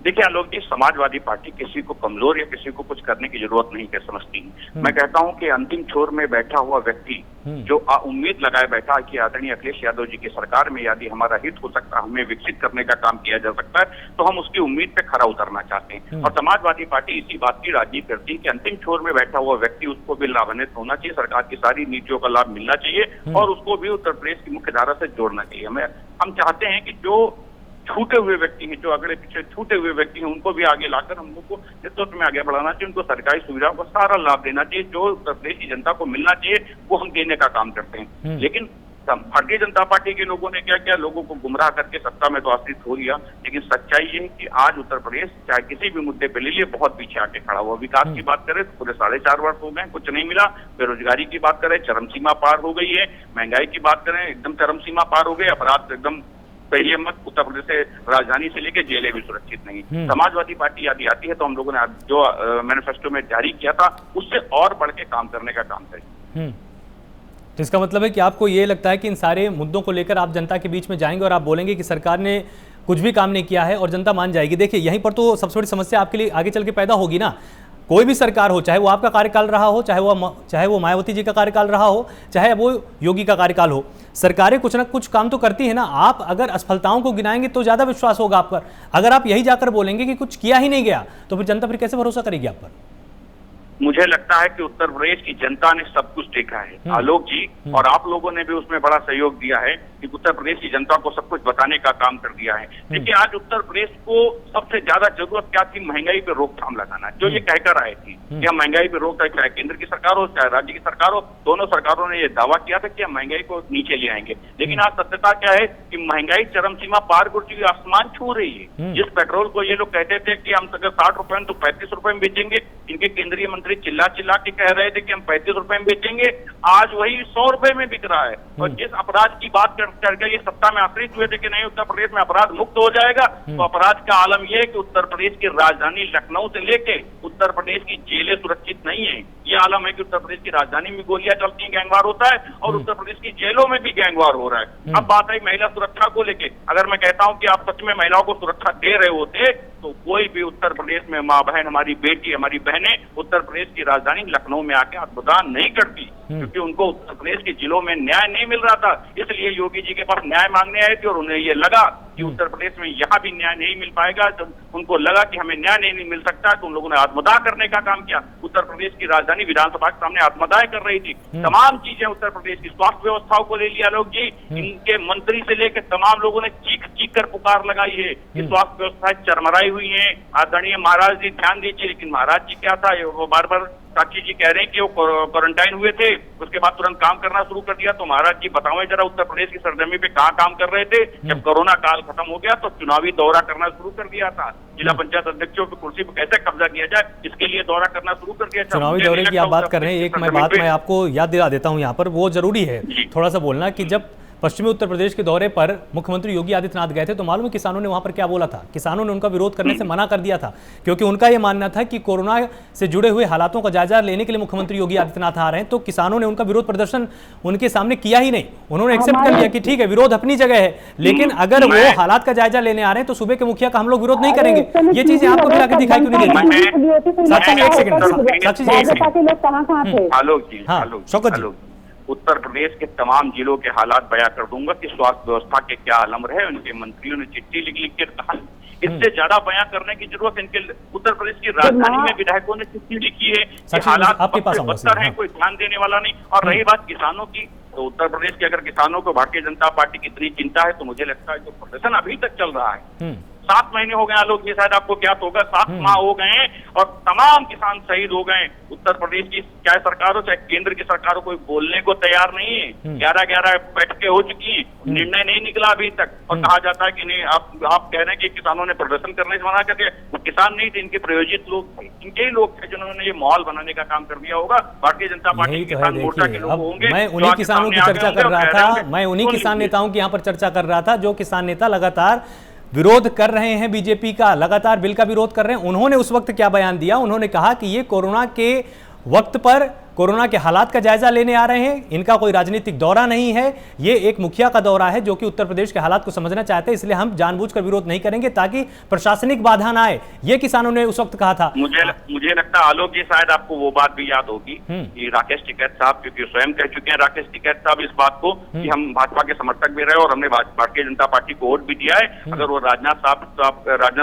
देखिए आलोक जी, समाजवादी पार्टी किसी को कमजोर या किसी को कुछ करने की जरूरत नहीं कर समझती। मैं कहता हूं कि अंतिम छोर में बैठा हुआ व्यक्ति जो उम्मीद लगाए बैठा कि आदरणीय अखिलेश यादव जी की सरकार में यदि हमारा हित हो सकता है, हमें विकसित करने का काम किया जा सकता है, तो हम उसकी उम्मीद पे खरा उतरना चाहते हैं। और समाजवादी पार्टी इसी बात की राजनीति करती है कि अंतिम छोर में बैठा हुआ व्यक्ति, उसको भी लाभान्वित होना चाहिए, सरकार की सारी नीतियों का लाभ मिलना चाहिए और उसको भी उत्तर प्रदेश की मुख्य धारा से जोड़ना चाहिए। हम चाहते हैं कि जो छूटे हुए व्यक्ति हैं, जो अगले पीछे छूटे हुए व्यक्ति हैं, उनको भी आगे लाकर हम लोग को नेतृत्व में आगे बढ़ाना चाहिए, उनको सरकारी सुविधाओं का सारा लाभ देना चाहिए, जो उत्तर प्रदेश की जनता को मिलना चाहिए वो हम देने का काम करते हैं। लेकिन भारतीय जनता पार्टी के लोगों ने क्या किया, लोगों को गुमराह करके सत्ता में तो आश्रित हो लिया। लेकिन सच्चाई ये है कि आज उत्तर प्रदेश चाहे किसी भी मुद्दे पे ले लिए बहुत पीछे आके खड़ा हुआ। विकास की बात करें तो पूरे 4.5 वर्ष हो गए, कुछ नहीं मिला। बेरोजगारी की बात करें, चरम सीमा पार हो गई है। महंगाई की बात करें, एकदम चरम सीमा पार हो गई। अपराध एकदम कहिए मत, उत्तर प्रदेश से राजधानी से लेकर जेलें भी सुरक्षित नहीं। समाजवादी पार्टी यदि आती है तो हम लोगों ने जो मैनिफेस्टो में जारी किया था उससे और बढ़ के काम करने का काम करें। तो इसका मतलब है कि आपको ये लगता है कि इन सारे मुद्दों को लेकर आप जनता के बीच में जाएंगे और आप बोलेंगे कि सरकार ने कुछ भी काम नहीं किया है और जनता मान जाएगी। देखिए यहीं पर तो सबसे बड़ी समस्या आपके लिए आगे चल के पैदा होगी ना। कोई भी सरकार हो, चाहे वो आपका कार्यकाल रहा हो, चाहे वो मायावती जी का कार्यकाल रहा हो, चाहे वो योगी का कार्यकाल हो, सरकारें कुछ ना कुछ काम तो करती है ना। आप अगर असफलताओं को गिनाएंगे तो ज्यादा विश्वास होगा आप पर। अगर आप यही जाकर बोलेंगे कि कुछ किया ही नहीं गया तो फिर जनता फिर कैसे भरोसा करेगी आप पर? मुझे लगता है कि उत्तर प्रदेश की जनता ने सब कुछ देखा है आलोक जी, और आप लोगों ने भी उसमें बड़ा सहयोग दिया है कि उत्तर प्रदेश की जनता को सब कुछ बताने का काम कर दिया है। देखिए आज उत्तर प्रदेश को सबसे ज्यादा जरूरत क्या थी, महंगाई पे रोकथाम लगाना। जो ये कहकर आए थी कि हम महंगाई पे रोक, चाहे केंद्र की सरकार हो चाहे राज्य की सरकार हो, दोनों सरकारों ने ये दावा किया था कि हम महंगाई को नीचे ले आएंगे। लेकिन आज सत्यता क्या है कि महंगाई चरम सीमा पार कर चुकी, आसमान छू रही है। जिस पेट्रोल को ये लोग कहते थे कि हम अगर 60 रुपए में तो 35 रुपए में बेचेंगे, इनके केंद्रीय मंत्री चिल्ला चिल्ला के कह रहे थे कि हम 35 रुपए में बेचेंगे, आज वही 100 रुपए में बिक रहा है। और जिस अपराध की बात करके ये सत्ता में आश्रित हुए थे कि नहीं उत्तर प्रदेश में अपराध मुक्त हो जाएगा, तो अपराध का आलम यह है कि उत्तर प्रदेश की राजधानी लखनऊ से लेके उत्तर प्रदेश की जेलें सुरक्षित नहीं है। ये आलम है कि उत्तर प्रदेश की राजधानी में गोलियां चलती हैं, गैंगवार होता है, और उत्तर प्रदेश की जेलों में भी गैंगवार हो रहा है। अब बात है महिला सुरक्षा को लेके। अगर मैं कहता हूं कि आप सच में महिलाओं को सुरक्षा दे रहे होते तो कोई भी उत्तर प्रदेश में माँ बहन, हमारी बेटी, हमारी बहनें उत्तर प्रदेश की राजधानी लखनऊ में आके आत्मदान नहीं करती, क्योंकि उनको उत्तर प्रदेश के जिलों में न्याय नहीं मिल रहा था। इसलिए योगी जी के पास न्याय मांगने आए थे और उन्हें ये लगा कि उत्तर प्रदेश में यहाँ भी न्याय नहीं मिल पाएगा। जब उनको लगा कि हमें न्याय नहीं मिल सकता तो उन लोगों ने आत्मदाह करने का काम किया। उत्तर प्रदेश की राजधानी विधानसभा के सामने आत्मदाह कर रही थी। तमाम चीजें उत्तर प्रदेश की स्वास्थ्य व्यवस्थाओं को ले लिया लोग जी, इनके मंत्री से लेकर तमाम लोगों ने चीख चीख कर पुकार लगाई है कि स्वास्थ्य व्यवस्थाएं चरमराई हुई है। आदरणीय महाराज जी ध्यान दीजिए। लेकिन महाराज जी क्या था, वो बार बार साक्षी जी कह रहे हैं कि वो क्वारंटाइन हुए थे, उसके बाद तुरंत काम करना शुरू कर दिया। तो महाराज जी बताओ जरा उत्तर प्रदेश की सरजमी पे कहाँ काम कर रहे थे? जब कोरोना काल खत्म हो गया तो चुनावी दौरा करना शुरू कर दिया था। जिला पंचायत अध्यक्षों की कुर्सी पर कैसे कब्जा किया जाए इसके लिए दौरा करना शुरू कर दिया। चुनावी दौरे की आप बात कर रहे हैं, एक मैं बात मैं आपको याद दिला देता हूँ यहाँ पर, वो जरूरी है थोड़ा सा बोलना कि जब पश्चिमी उत्तर प्रदेश के दौरे पर मुख्यमंत्री योगी आदित्यनाथ गए थे, तो मालूम है किसानों ने वहां पर क्या बोला था? किसानों ने उनका विरोध करने से मना कर दिया था, क्योंकि उनका यह मानना था कि कोरोना से जुड़े हुए हालातों का जायजा लेने के लिए मुख्यमंत्री योगी आदित्यनाथ आ रहे हैं। तो किसानों ने उनका विरोध प्रदर्शन उनके सामने किया ही नहीं, उन्होंने एक्सेप्ट कर लिया कि ठीक है, विरोध अपनी जगह है, लेकिन अगर वो हालात का जायजा लेने आ रहे हैं तो सूबे के मुखिया का हम लोग विरोध नहीं करेंगे। ये चीजें आपको मिला के दिखाई क्यों नहीं देती? साक्षी जी, एक सेकंड, साक्षी जी, एक सेकंड। लोग कहाँ थे? आलोक जी, हाँ, आलोक शौकत जी। आलोक, उत्तर प्रदेश के तमाम जिलों के हालात बयां कर दूंगा कि स्वास्थ्य व्यवस्था के क्या आलम रहे। उनके मंत्रियों ने चिट्ठी लिख के कहा, इससे ज्यादा बयां करने की जरूरत इनके उत्तर प्रदेश की राजधानी में विधायकों ने चिट्ठी लिखी है कि हालात आपके पास बदतर हैं, कोई ध्यान देने वाला नहीं। और रही बात किसानों की, तो उत्तर प्रदेश के अगर किसानों को भारतीय जनता पार्टी की इतनी चिंता है तो मुझे लगता है जो प्रदर्शन अभी तक चल रहा है, 7 महीने हो गए आलोक, ये शायद आपको ज्ञात होगा, 7 माह हो गए हैं और तमाम किसान शहीद हो गए। उत्तर प्रदेश की चाहे सरकार हो चाहे केंद्र की सरकार हो, कोई बोलने को तैयार नहीं है। 11 बैठकें हो चुकी हैं, निर्णय नहीं निकला अभी तक, और कहा जाता है कि नहीं, आप कह रहे हैं कि किसानों ने प्रदर्शन करने से मना कर दिया। वो किसान नहीं थे, इनके प्रयोजित लोग थे, इनके ही लोग थे जिन्होंने ये माहौल बनाने का काम कर दिया होगा। भारतीय जनता पार्टी किसान मोर्चा के लोग होंगे। मैं उन्हीं किसानों की चर्चा कर रहा था, मैं उन्हीं किसान नेताओं की यहाँ पर चर्चा कर रहा था, जो किसान नेता लगातार विरोध कर रहे हैं बीजेपी का, लगातार बिल का विरोध कर रहे हैं। उन्होंने उस वक्त क्या बयान दिया? उन्होंने कहा कि ये कोरोना के वक्त पर कोरोना के हालात का जायजा लेने आ रहे हैं, इनका कोई राजनीतिक दौरा नहीं है, ये एक मुखिया का दौरा है जो कि उत्तर प्रदेश के हालात को समझना चाहते हैं, इसलिए हम जानबूझकर विरोध नहीं करेंगे ताकि प्रशासनिक बाधा ना आए, ये किसानों ने उस वक्त कहा था। मुझे लगता है आलोक जी, शायद आपको वो बात भी याद होगी कि राकेश टिकैत साहब, क्योंकि स्वयं कह चुके हैं राकेश टिकैत साहब इस बात को कि हम भाजपा के समर्थक भी रहे और हमने भारतीय जनता पार्टी को वोट भी दिया है। अगर वो राजनाथ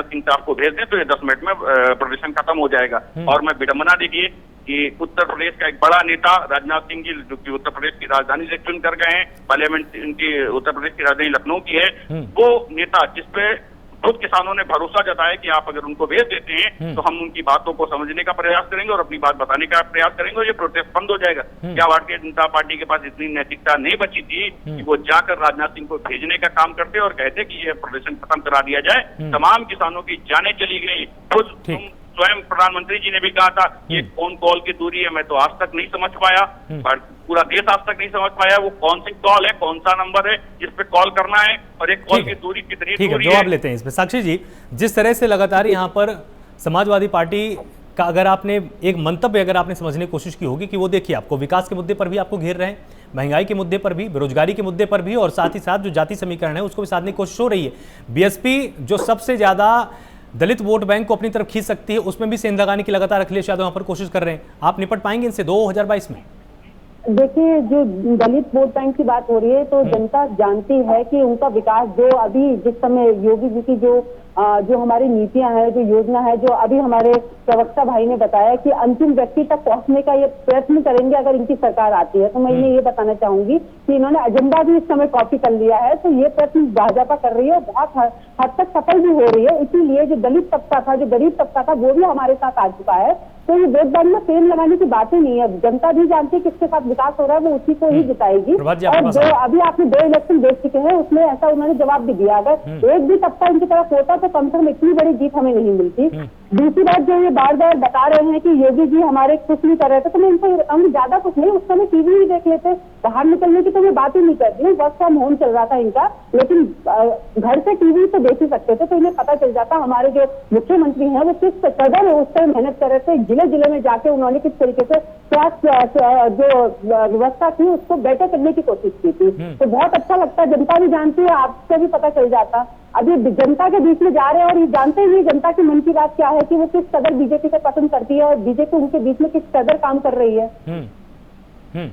सिंह साहब को भेज दें तो ये 10 मिनट में प्रदर्शन खत्म हो जाएगा। और मैं विडंबना देखिए कि उत्तर प्रदेश का एक बड़ा नेता राजनाथ सिंह जी, जो कि उत्तर प्रदेश की राजधानी से चुन कर गए हैं, पार्लियामेंट इनकी उत्तर प्रदेश की राजधानी लखनऊ की है, वो नेता जिसपे खुद किसानों ने भरोसा जताया कि आप अगर उनको भेज देते हैं तो हम उनकी बातों को समझने का प्रयास करेंगे और अपनी बात बताने का प्रयास करेंगे और ये प्रोटेस्ट बंद हो जाएगा। क्या भारतीय जनता पार्टी के पास इतनी नैतिकता नहीं बची थी कि वो जाकर राजनाथ सिंह को भेजने का काम करते और कहते कि ये प्रदर्शन खत्म करा दिया जाए? तमाम किसानों की जानें चली गई। खुद स्वयं प्रधानमंत्री जी ने भी कहा था ये कौन कॉल की दूरी है, मैं तो आज तक नहीं समझ पाया, पूरा देश आज तक नहीं समझ पाया वो कौन सी कॉल है, कौन सा नंबर है जिस पे कॉल करना है और एक कॉल की दूरी कितनी दूरी है। जवाब लेते हैं इसमें। साक्षी जी, जिस तरह से लगातार यहाँ पर समाजवादी पार्टी का अगर आपने एक मंतव्य अगर आपने समझने की कोशिश की होगी कि वो देखिए आपको विकास के मुद्दे पर भी आपको घेर रहे हैं, महंगाई के मुद्दे पर भी, बेरोजगारी के मुद्दे पर भी, और साथ ही साथ जो जाति समीकरण है उसको भी साधने की कोशिश हो रही है। बीएसपी जो सबसे ज्यादा दलित वोट बैंक को अपनी तरफ खींच सकती है, उसमें भी सेंध लगाने की लगातार अखिलेश यादव यहाँ पर कोशिश कर रहे हैं। आप निपट पाएंगे इनसे 2022 में? देखिए, जो दलित वोट बैंक की बात हो रही है तो जनता जानती है कि उनका विकास जो अभी जिस समय योगी जी की जो हमारी नीतियां हैं, जो योजना है, जो अभी हमारे प्रवक्ता भाई ने बताया कि अंतिम व्यक्ति तक पहुंचने का ये प्रयत्न करेंगे अगर इनकी सरकार आती है। तो मैं इन्हें ये बताना चाहूंगी कि इन्होंने एजेंडा भी इस समय कॉपी कर लिया है, तो ये प्रयत्न भाजपा कर रही है, बहुत हद तक सफल भी हो रही है। इसीलिए जो दलित तबका था, जो गरीब तबका था, वो भी हमारे साथ आ चुका है। तो ये वोट बैंक में सेल लगाने की बात ही नहीं है। जनता भी जानती है किसके साथ विकास हो रहा है, वो उसी को ही जिताएगी। और जो अभी आपने 2 इलेक्शन देख चुके हैं उसमें ऐसा उन्होंने जवाब भी दिया, अगर एक भी तबका इनकी तरफ होता तो कम से कम इतनी बड़ी जीत हमें नहीं मिलती। दूसरी बात, जो ये बार बार बता रहे हैं कि योगी जी हमारे कुछ नहीं कर रहे थे, तो मैं इनसे हम ज्यादा कुछ नहीं, उस समय टीवी ही देख लेते, बाहर निकलने की तो मैं बात ही नहीं करती हूँ। वर्क फ्रॉम होम चल रहा था इनका, लेकिन घर से टीवी तो देख ही सकते थे, तो इन्हें पता चल जाता हमारे जो मुख्यमंत्री हैं वो किस कदर उस पर मेहनत कर रहे थे। जिले जिले में जाके उन्होंने किस तरीके से स्वास्थ्य जो व्यवस्था थी उसको बेटर करने की कोशिश की थी। तो बहुत अच्छा लगता है, जनता भी जानती है, आपसे भी पता चल जाता। अभी जनता के बीच में जा रहे हैं और ये जानते ही जनता की मन की बात क्या है कि वो किस कदर बीजेपी को पसंद करती है और बीजेपी उनके बीच में किस कदर काम कर रही है।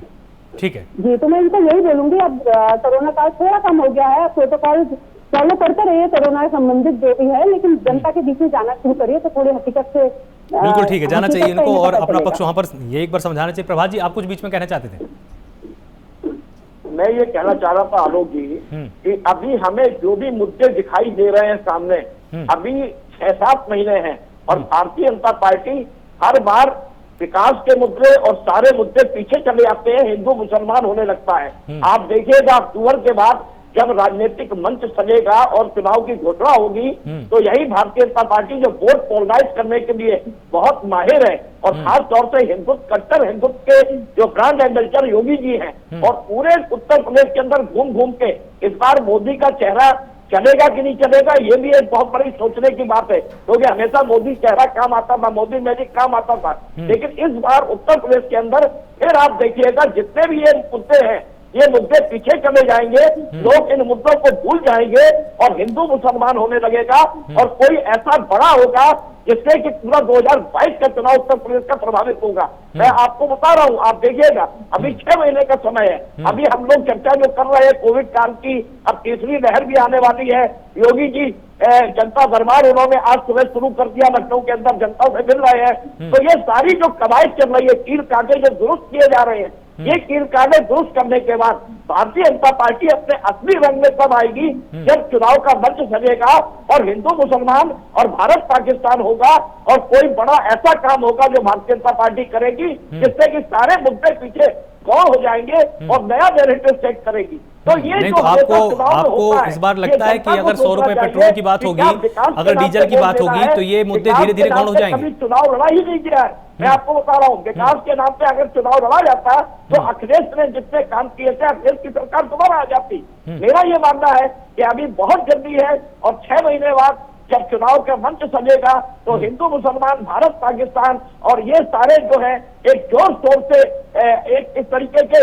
ठीक है जी, तो मैं इनको यही बोलूंगी, अब कोरोना काल थोड़ा कम हो गया है, प्रोटोकॉल फॉलो करते रहिए कोरोना से संबंधित जो भी है, लेकिन जनता के बीच में जाना शुरू करिए तो थोड़ी हकीकत से बिल्कुल ठीक है, जाना चाहिए इनको और अपना पक्ष वहां पर ये एक बार समझाना चाहिए। प्रभात जी, आप कुछ बीच में कहना चाहते थे? मैं ये कहना चाह रहा था आलोक जी कि अभी हमें जो भी मुद्दे दिखाई दे रहे हैं सामने, अभी 6-7 महीने हैं और भारतीय जनता पार्टी हर बार विकास के मुद्दे और सारे मुद्दे पीछे चले जाते हैं, हिंदू मुसलमान होने लगता है। आप देखिएगा अक्टूबर के बाद जब राजनीतिक मंच सजेगा और चुनाव की घोषणा होगी तो यही भारतीय जनता पार्टी जो वोट पोलराइज करने के लिए बहुत माहिर है और खास तौर से हिंदुत्व, कट्टर हिंदुत्व के जो ब्रांड एम्बेसडर योगी जी हैं और पूरे उत्तर प्रदेश के अंदर घूम घूम के इस बार मोदी का चेहरा चलेगा कि नहीं चलेगा, ये भी एक बहुत बड़ी सोचने की बात है, क्योंकि हमेशा मोदी चेहरा काम आता था, मोदी मैजिक काम आता था, लेकिन इस बार उत्तर प्रदेश के अंदर फिर आप देखिएगा जितने भी ये मुद्दे हैं ये मुद्दे पीछे चले जाएंगे, लोग इन मुद्दों को भूल जाएंगे और हिंदू मुसलमान होने लगेगा और कोई ऐसा बड़ा होगा जिससे कि पूरा 2022 का चुनाव उत्तर प्रदेश का प्रभावित होगा। मैं आपको बता रहा हूं, आप देखिएगा अभी 6 महीने का समय है, अभी हम लोग चर्चा जो कर रहे हैं कोविड काल की, अब तीसरी लहर भी आने वाली है। योगी जी जनता दरबार उन्होंने आज सुबह शुरू कर दिया, लखनऊ के अंदर जनता से मिल रहे हैं, तो ये सारी जो कवायद चल रही है, कील कांटे जो दुरुस्त किए जा रहे हैं, ये कील कांटे दुरुस्त करने के बाद भारतीय जनता पार्टी अपने असली रंग में तब आएगी जब चुनाव का मंच सजेगा और हिंदू मुसलमान और भारत पाकिस्तान होगा और कोई बड़ा ऐसा काम होगा जो भारतीय जनता पार्टी करेगी जिससे कि सारे मुद्दे पीछे गौर हो जाएंगे और नया नैरेटिव सेट करेगी। तो ये नहीं, जो आपको इस बार लगता है कि अगर 100 रुपए पेट्रोल की बात होगी, अगर डीजल की बात होगी, तो ये मुद्दे धीरे धीरे गौण हो जाएंगे। चुनाव लड़ा ही नहीं गया है, मैं आपको बता रहा हूँ, विकास के नाम पे अगर चुनाव लड़ा जाता तो अखिलेश ने जितने काम किए थे, अखिलेश की सरकार दोबारा आ जाती। मेरा ये मानना है कि अभी बहुत जल्दी है और 6 महीने बाद जब चुनाव का मंच सजेगा तो हिंदू मुसलमान, भारत पाकिस्तान और ये सारे जो है एक जोर शोर से एक इस तरीके के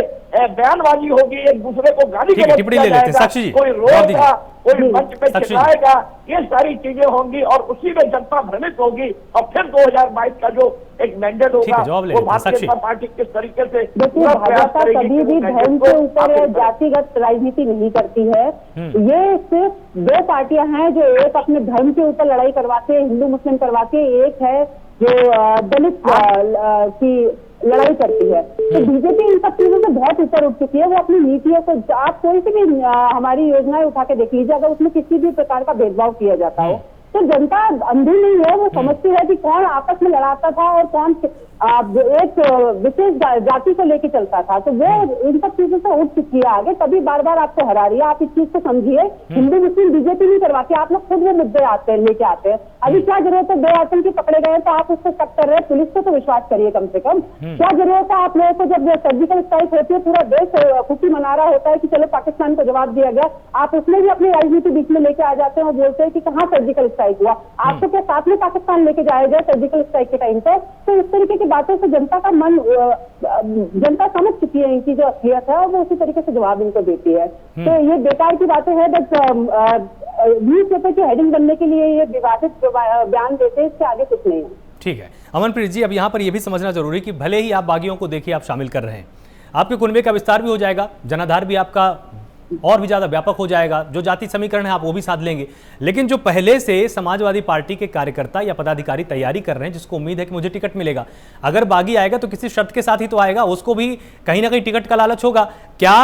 बयानबाजी होगी, एक दूसरे को गाली गलौज किया जाएगा, कोई रोएगा, कोई मंच पे चिल्लाएगा, ये सारी चीजें होंगी और उसी में जनता भ्रमित होगी और फिर 2022 का जो एक मैंडेट होगा वो भारतीय जनता पार्टी किस तरीके से। देखिए, भाजपा कभी भी धर्म के ऊपर जातिगत राजनीति नहीं करती है। ये सिर्फ 2 पार्टियां हैं जो एक अपने धर्म के ऊपर लड़ाई करवाते हैं, हिंदू मुस्लिम करवाते हैं, एक है जो दलित की लड़ाई करती है। तो बीजेपी इन सब चीजों से बहुत ऊपर उठ चुकी है। वो अपनी नीतियों को, आप कोई सी भी हमारी योजनाएं उठा के देख लीजिए, अगर उसमें किसी भी प्रकार का भेदभाव किया जाता हो तो जनता अंधी नहीं है, वो समझती है कि कौन आपस में लड़ाता था और कौन एक विशेष जाति को लेके चलता था। तो वो इन सब चीजों से उठ चुकी है आगे, तभी बार बार आपको हरा रही है। आप इस चीज को समझिए, हिंदू मुस्लिम बीजेपी नहीं करवाती, आप लोग खुद वो मुद्दे आते हैं, लेके आते हैं। अभी क्या जरूरत है, 2 आतंकी पकड़े गए तो आप उसको शक कर रहे हैं, पुलिस को तो विश्वास करिए कम से कम। क्या जरूरत है आप लोगों को, जब सर्जिकल स्ट्राइक होती है पूरा देश खुशी मना रहा होता है कि चलो पाकिस्तान को जवाब दिया गया, आप उसमें भी अपनी राजनीति बीच में लेके आ जाते हैं और बोलते हैं कि कहाँ सर्जिकल स्ट्राइक हुआ। आपको क्या साथ में पाकिस्तान लेके जाया जाए सर्जिकल स्ट्राइक के टाइम पर? तो इस तरीके की बातों से जनता का मन, जनता समझ चुकी है इनकी जो असलियत है और वो उसी तरीके से जवाब इनको देती है। तो ये बेकार की बातें हैं, बस न्यूज़पेपर की हेडिंग बनने के लिए ये विवादित बयान देते हैं, इससे आगे कुछ नहीं है। ठीक है अमनप्रीत जी, अब यहाँ पर यह भी समझना जरूरी कि भले ही आप बागियों को देखिए आप शामिल कर रहे हैं, आपके कुनबे का विस्तार भी हो जाएगा, जनाधार भी आपका और भी ज्यादा व्यापक हो जाएगा, जो जाति समीकरण है आप वो भी साध लेंगे, लेकिन जो पहले से समाजवादी पार्टी के कार्यकर्ता या पदाधिकारी तैयारी कर रहे हैं, जिसको उम्मीद है कि मुझे टिकट मिलेगा, अगर बागी आएगा तो किसी शर्त के साथ ही तो आएगा, उसको भी कहीं ना कहीं टिकट का लालच होगा। क्या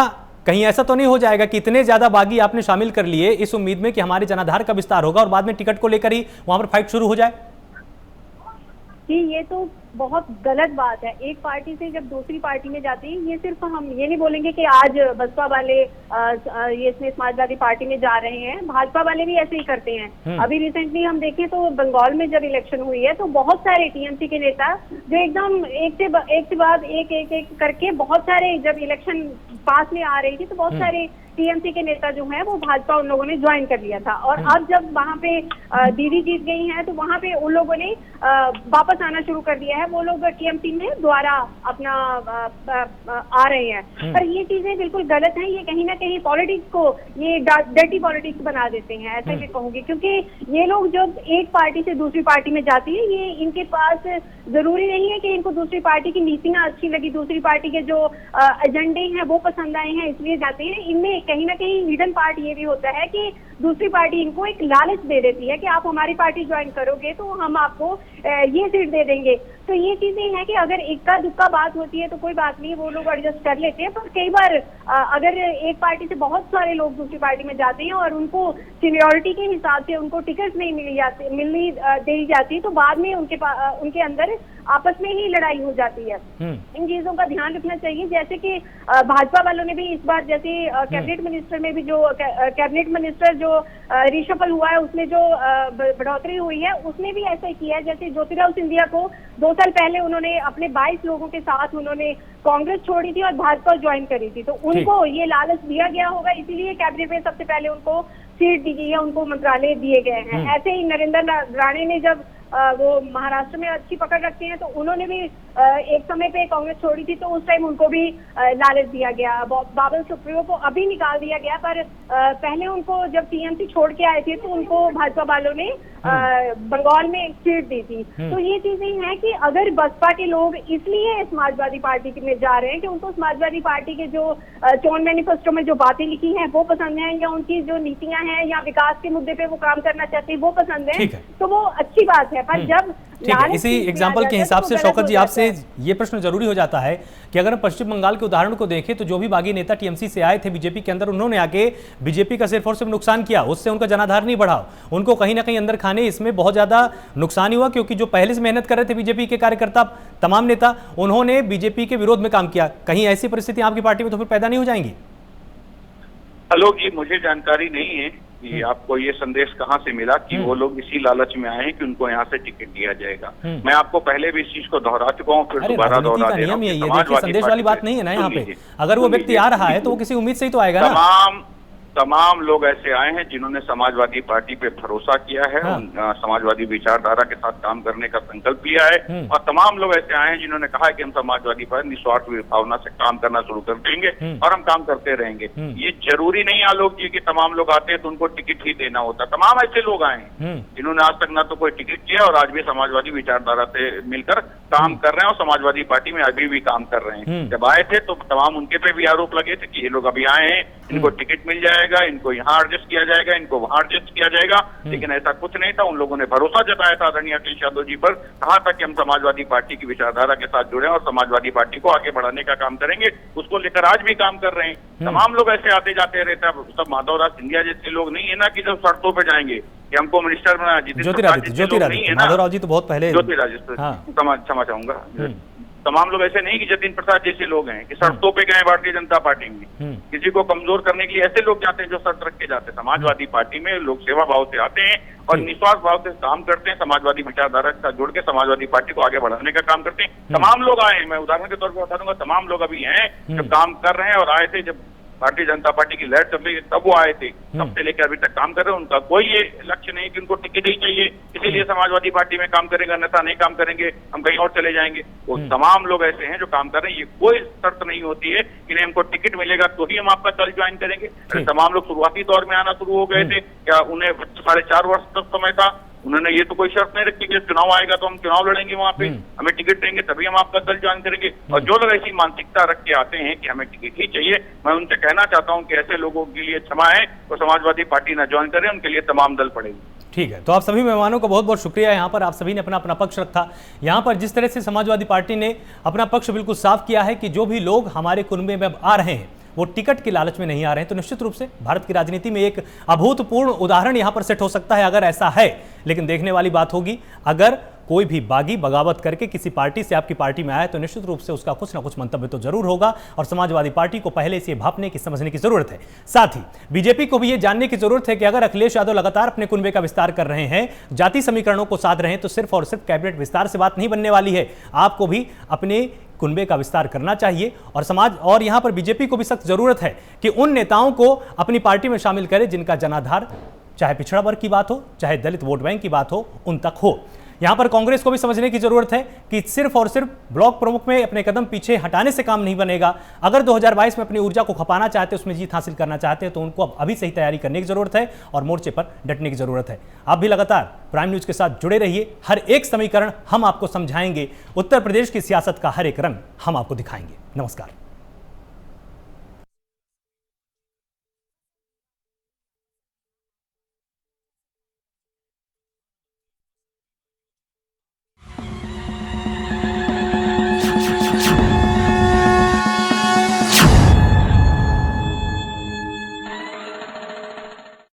कहीं ऐसा तो नहीं हो जाएगा कि इतने ज्यादा बागी आपने शामिल कर लिए इस उम्मीद में कि हमारे जनाधार का विस्तार होगा और बाद में टिकट को लेकर ही वहां पर फाइट शुरू हो जाए? जी, ये तो बहुत गलत बात है। एक पार्टी से जब दूसरी पार्टी में जाती है, ये सिर्फ हम ये नहीं बोलेंगे कि आज बसपा वाले ये इसमें समाजवादी पार्टी में जा रहे हैं, भाजपा वाले भी ऐसे ही करते हैं। अभी रिसेंटली हम देखें तो बंगाल में जब इलेक्शन हुई है तो बहुत सारे टीएमसी के नेता जो एकदम एक से बाद एक करके बहुत सारे, जब इलेक्शन पास में आ रही थी तो बहुत सारे टीएमसी के नेता जो हैं वो भाजपा उन लोगों ने ज्वाइन कर लिया था और अब जब वहां पे दीदी जीत गई हैं तो वहां पे उन लोगों ने वापस आना शुरू कर दिया है। वो लोग टीएमसी में दोबारा अपना आ रहे हैं, पर ये चीजें बिल्कुल गलत हैं। ये कहीं ना कहीं पॉलिटिक्स को ये डर्टी पॉलिटिक्स बना देते हैं, ऐसा मैं कहूंगी, क्योंकि ये लोग जब एक पार्टी से दूसरी पार्टी में जाती है, ये इनके पास जरूरी नहीं है कि इनको दूसरी पार्टी की नीतियां अच्छी लगी, दूसरी पार्टी के जो एजेंडे हैं वो पसंद आए हैं इसलिए जाते हैं। इनमें कहीं ना कहीं हिडन पार्ट ये भी होता है कि दूसरी पार्टी इनको एक लालच दे देती है कि आप हमारी पार्टी ज्वाइन करोगे तो हम आपको ये सीट दे देंगे। तो ये चीजें हैं कि अगर इक्का दुक्का बात होती है तो कोई बात नहीं, वो लोग एडजस्ट कर लेते हैं, पर कई बार अगर एक पार्टी से बहुत सारे लोग दूसरी पार्टी में जाते हैं और उनको सीनियोरिटी के हिसाब से उनको टिकट नहीं मिली दी जाती तो बाद में उनके अंदर आपस में ही लड़ाई हो जाती है। इन चीजों का ध्यान रखना चाहिए। जैसे कि भाजपा वालों ने भी इस बार जैसे कैबिनेट मिनिस्टर में भी जो कैबिनेट मिनिस्टर जो रिशफल हुआ है उसमें जो बढ़ोतरी हुई है उसने भी ऐसा ही किया है। जैसे ज्योतिरादित्य सिंधिया को 2 साल पहले उन्होंने अपने 22 लोगों के साथ उन्होंने कांग्रेस छोड़ी थी और भाजपा ज्वाइन करी थी, तो उनको ये लालच दिया गया होगा, इसीलिए कैबिनेट में सबसे पहले उनको सीट दी गई है, उनको मंत्रालय दिए गए हैं। ऐसे ही नरेंद्र राणे ने जब वो महाराष्ट्र में अच्छी पकड़ रखते हैं तो उन्होंने भी एक समय पे कांग्रेस छोड़ी थी, तो उस टाइम उनको भी लालच दिया गया। बाबुल सुप्रियो को अभी निकाल दिया गया, पर पहले उनको जब टीएमसी छोड़ के आए थे तो उनको भाजपा वालों ने बंगाल में एक सीट दी थी। तो ये चीजें हैं कि अगर बसपा के लोग इसलिए समाजवादी पार्टी में जा रहे हैं कि उनको समाजवादी पार्टी के जो चोन मैनिफेस्टो में जो बातें लिखी हैं वो पसंद है, या उनकी जो नीतियां हैं या विकास के मुद्दे पे वो काम करना चाहते हैं वो पसंद है, तो वो अच्छी बात है। पर जब ठीक है, इसी एग्जाम्पल के हिसाब से शौकत जी आपसे ये प्रश्न जरूरी हो जाता है कि अगर हम पश्चिम बंगाल के उदाहरण को देखें तो जो भी बागी नेता टीएमसी से आए थे बीजेपी के अंदर, उन्होंने आके बीजेपी का सिर्फ और सिर्फ नुकसान किया, उससे उनका जनाधार नहीं बढ़ा, उनको कहीं ना कहीं अंदर खाने इसमें बहुत ज्यादा नुकसान हुआ, क्योंकि जो पहले से मेहनत कर रहे थे बीजेपी के कार्यकर्ता तमाम नेता, उन्होंने बीजेपी के विरोध में काम किया। कहीं ऐसी परिस्थिति आपकी पार्टी में तो फिर पैदा नहीं हो जाएंगी? आलोक जी, मुझे जानकारी नहीं है कि आपको ये संदेश कहां से मिला कि वो लोग इसी लालच में आए हैं कि उनको यहाँ से टिकट दिया जाएगा। मैं आपको पहले भी इस चीज को दोहरा चुका हूँ, फिर दोबारा दोहरा दे रहा हूं। ये देखिए, संदेश वाली बात नहीं है ना यहाँ पे। अगर वो व्यक्ति आ रहा है तो वो किसी उम्मीद से ही तो आएगा ना। तमाम लोग ऐसे आए हैं जिन्होंने समाजवादी पार्टी पे भरोसा किया है, समाजवादी विचारधारा के साथ काम करने का संकल्प लिया है, और तमाम लोग ऐसे आए हैं जिन्होंने कहा है कि हम समाजवादी पार्टी निस्वार्थ भावना से काम करना शुरू कर देंगे और हम काम करते रहेंगे। ये जरूरी नहीं आलोक जी कि तमाम लोग आते हैं तो उनको टिकट ही देना होता। तमाम ऐसे लोग आए हैं जिन्होंने आज तक ना तो कोई टिकट किया और आज भी समाजवादी विचारधारा से मिलकर काम कर रहे हैं और समाजवादी पार्टी में अभी भी काम कर रहे हैं। जब आए थे तो तमाम उनके पे भी आरोप लगे थे कि ये लोग अभी आए हैं, इनको टिकट मिल जाएगा, इनको यहाँ एडजस्ट किया जाएगा, इनको वहां एडजस्ट किया जाएगा, लेकिन ऐसा कुछ नहीं था। उन लोगों ने भरोसा जताया था आदरणीय अखिलेश यादव जी पर, कहा था कि हम समाजवादी पार्टी की विचारधारा के साथ जुड़े और समाजवादी पार्टी को आगे बढ़ाने का काम करेंगे, उसको लेकर आज भी काम कर रहे हैं। तमाम लोग ऐसे आते जाते रहते हैं, सब माधवराज सिंधिया जैसे लोग नहीं है ना कि जब शर्तों पे जाएंगे कि हमको मिनिस्टर बनाया। ज्योतिरादित्य माधवराव जी तो बहुत पहले, ज्योतिरादित्य क्षमा चाहूंगा, तमाम लोग ऐसे नहीं कि जतिन प्रसाद जैसे लोग हैं कि शर्तों पे गए भारतीय जनता पार्टी में। किसी को कमजोर करने के लिए ऐसे लोग जाते हैं जो शर्त रख के जाते हैं। समाजवादी पार्टी में लोग सेवा भाव से आते हैं और निस्वार्थ भाव से काम करते हैं, समाजवादी विचारधारा के साथ जुड़ के समाजवादी पार्टी को आगे बढ़ाने का काम करते हैं। तमाम लोग आए हैं, मैं उदाहरण के तौर पर बता दूंगा, तमाम लोग अभी हैं जो काम कर रहे हैं और आए थे जब भारतीय जनता पार्टी की लहर चल रही है तब वो आए थे, तब से लेकर अभी तक काम कर रहे हैं। उनका कोई ये लक्ष्य नहीं कि उनको टिकट ही चाहिए इसीलिए समाजवादी पार्टी में काम करेंगे, अन्यथा नहीं काम करेंगे, हम कहीं और चले जाएंगे। वो तमाम लोग ऐसे हैं जो काम कर रहे हैं। ये कोई शर्त नहीं होती है कि नहीं हमको टिकट मिलेगा तो ही हम आपका दल ज्वाइन करेंगे। तमाम लोग शुरुआती दौर में आना शुरू हो गए थे, क्या उन्हें 4.5 वर्ष तक समय था, उन्होंने ये तो कोई शर्त नहीं रखी कि चुनाव आएगा तो हम चुनाव लड़ेंगे, वहां पे हमें टिकट देंगे तभी हम आपका दल ज्वाइन करेंगे। और जो लोग ऐसी मानसिकता रख के आते हैं कि हमें टिकट ही चाहिए, मैं उनसे कहना चाहता हूं कि ऐसे लोगों के लिए क्षमा है तो समाजवादी पार्टी न ज्वाइन करें, उनके लिए तमाम दल पड़ेगी। ठीक है, तो आप सभी मेहमानों का बहुत बहुत शुक्रिया। यहाँ पर आप सभी ने अपना अपना पक्ष रखा। यहाँ पर जिस तरह से समाजवादी पार्टी ने अपना पक्ष बिल्कुल साफ किया है कि जो भी लोग हमारे कुनबे में अब आ रहे हैं वो टिकट के लालच में नहीं आ रहे हैं, तो निश्चित रूप से भारत की राजनीति में एक अभूतपूर्व उदाहरण यहाँ पर सेट हो सकता है अगर ऐसा है। लेकिन देखने वाली बात होगी, अगर कोई भी बागी बगावत करके किसी पार्टी से आपकी पार्टी में आए तो निश्चित रूप से उसका कुछ ना कुछ मंतव्य तो जरूर होगा, और समाजवादी पार्टी को पहले से भापने की, समझने की जरूरत है। साथ ही बीजेपी को भी ये जानने की जरूरत है कि अगर अखिलेश यादव लगातार अपने कुनबे का विस्तार कर रहे हैं, जाति समीकरणों को साध रहे हैं, तो सिर्फ और सिर्फ कैबिनेट विस्तार से बात नहीं बनने वाली है। आपको भी अपने कुनबे का विस्तार करना चाहिए और समाज और यहां पर बीजेपी को भी सख्त जरूरत है कि उन नेताओं को अपनी पार्टी में शामिल करे जिनका जनाधार, चाहे पिछड़ा वर्ग की बात हो, चाहे दलित वोट बैंक की बात हो, उन तक हो। यहां पर कांग्रेस को भी समझने की जरूरत है कि सिर्फ और सिर्फ ब्लॉक प्रमुख में अपने कदम पीछे हटाने से काम नहीं बनेगा। अगर 2022 में अपनी ऊर्जा को खपाना चाहते हैं, उसमें जीत हासिल करना चाहते हैं, तो उनको अब अभी से ही तैयारी करने की जरूरत है और मोर्चे पर डटने की जरूरत है। आप भी लगातार प्राइम न्यूज के साथ जुड़े रहिए। हर एक समीकरण हम आपको समझाएंगे, उत्तर प्रदेश की सियासत का हर एक रंग हम आपको दिखाएंगे। नमस्कार।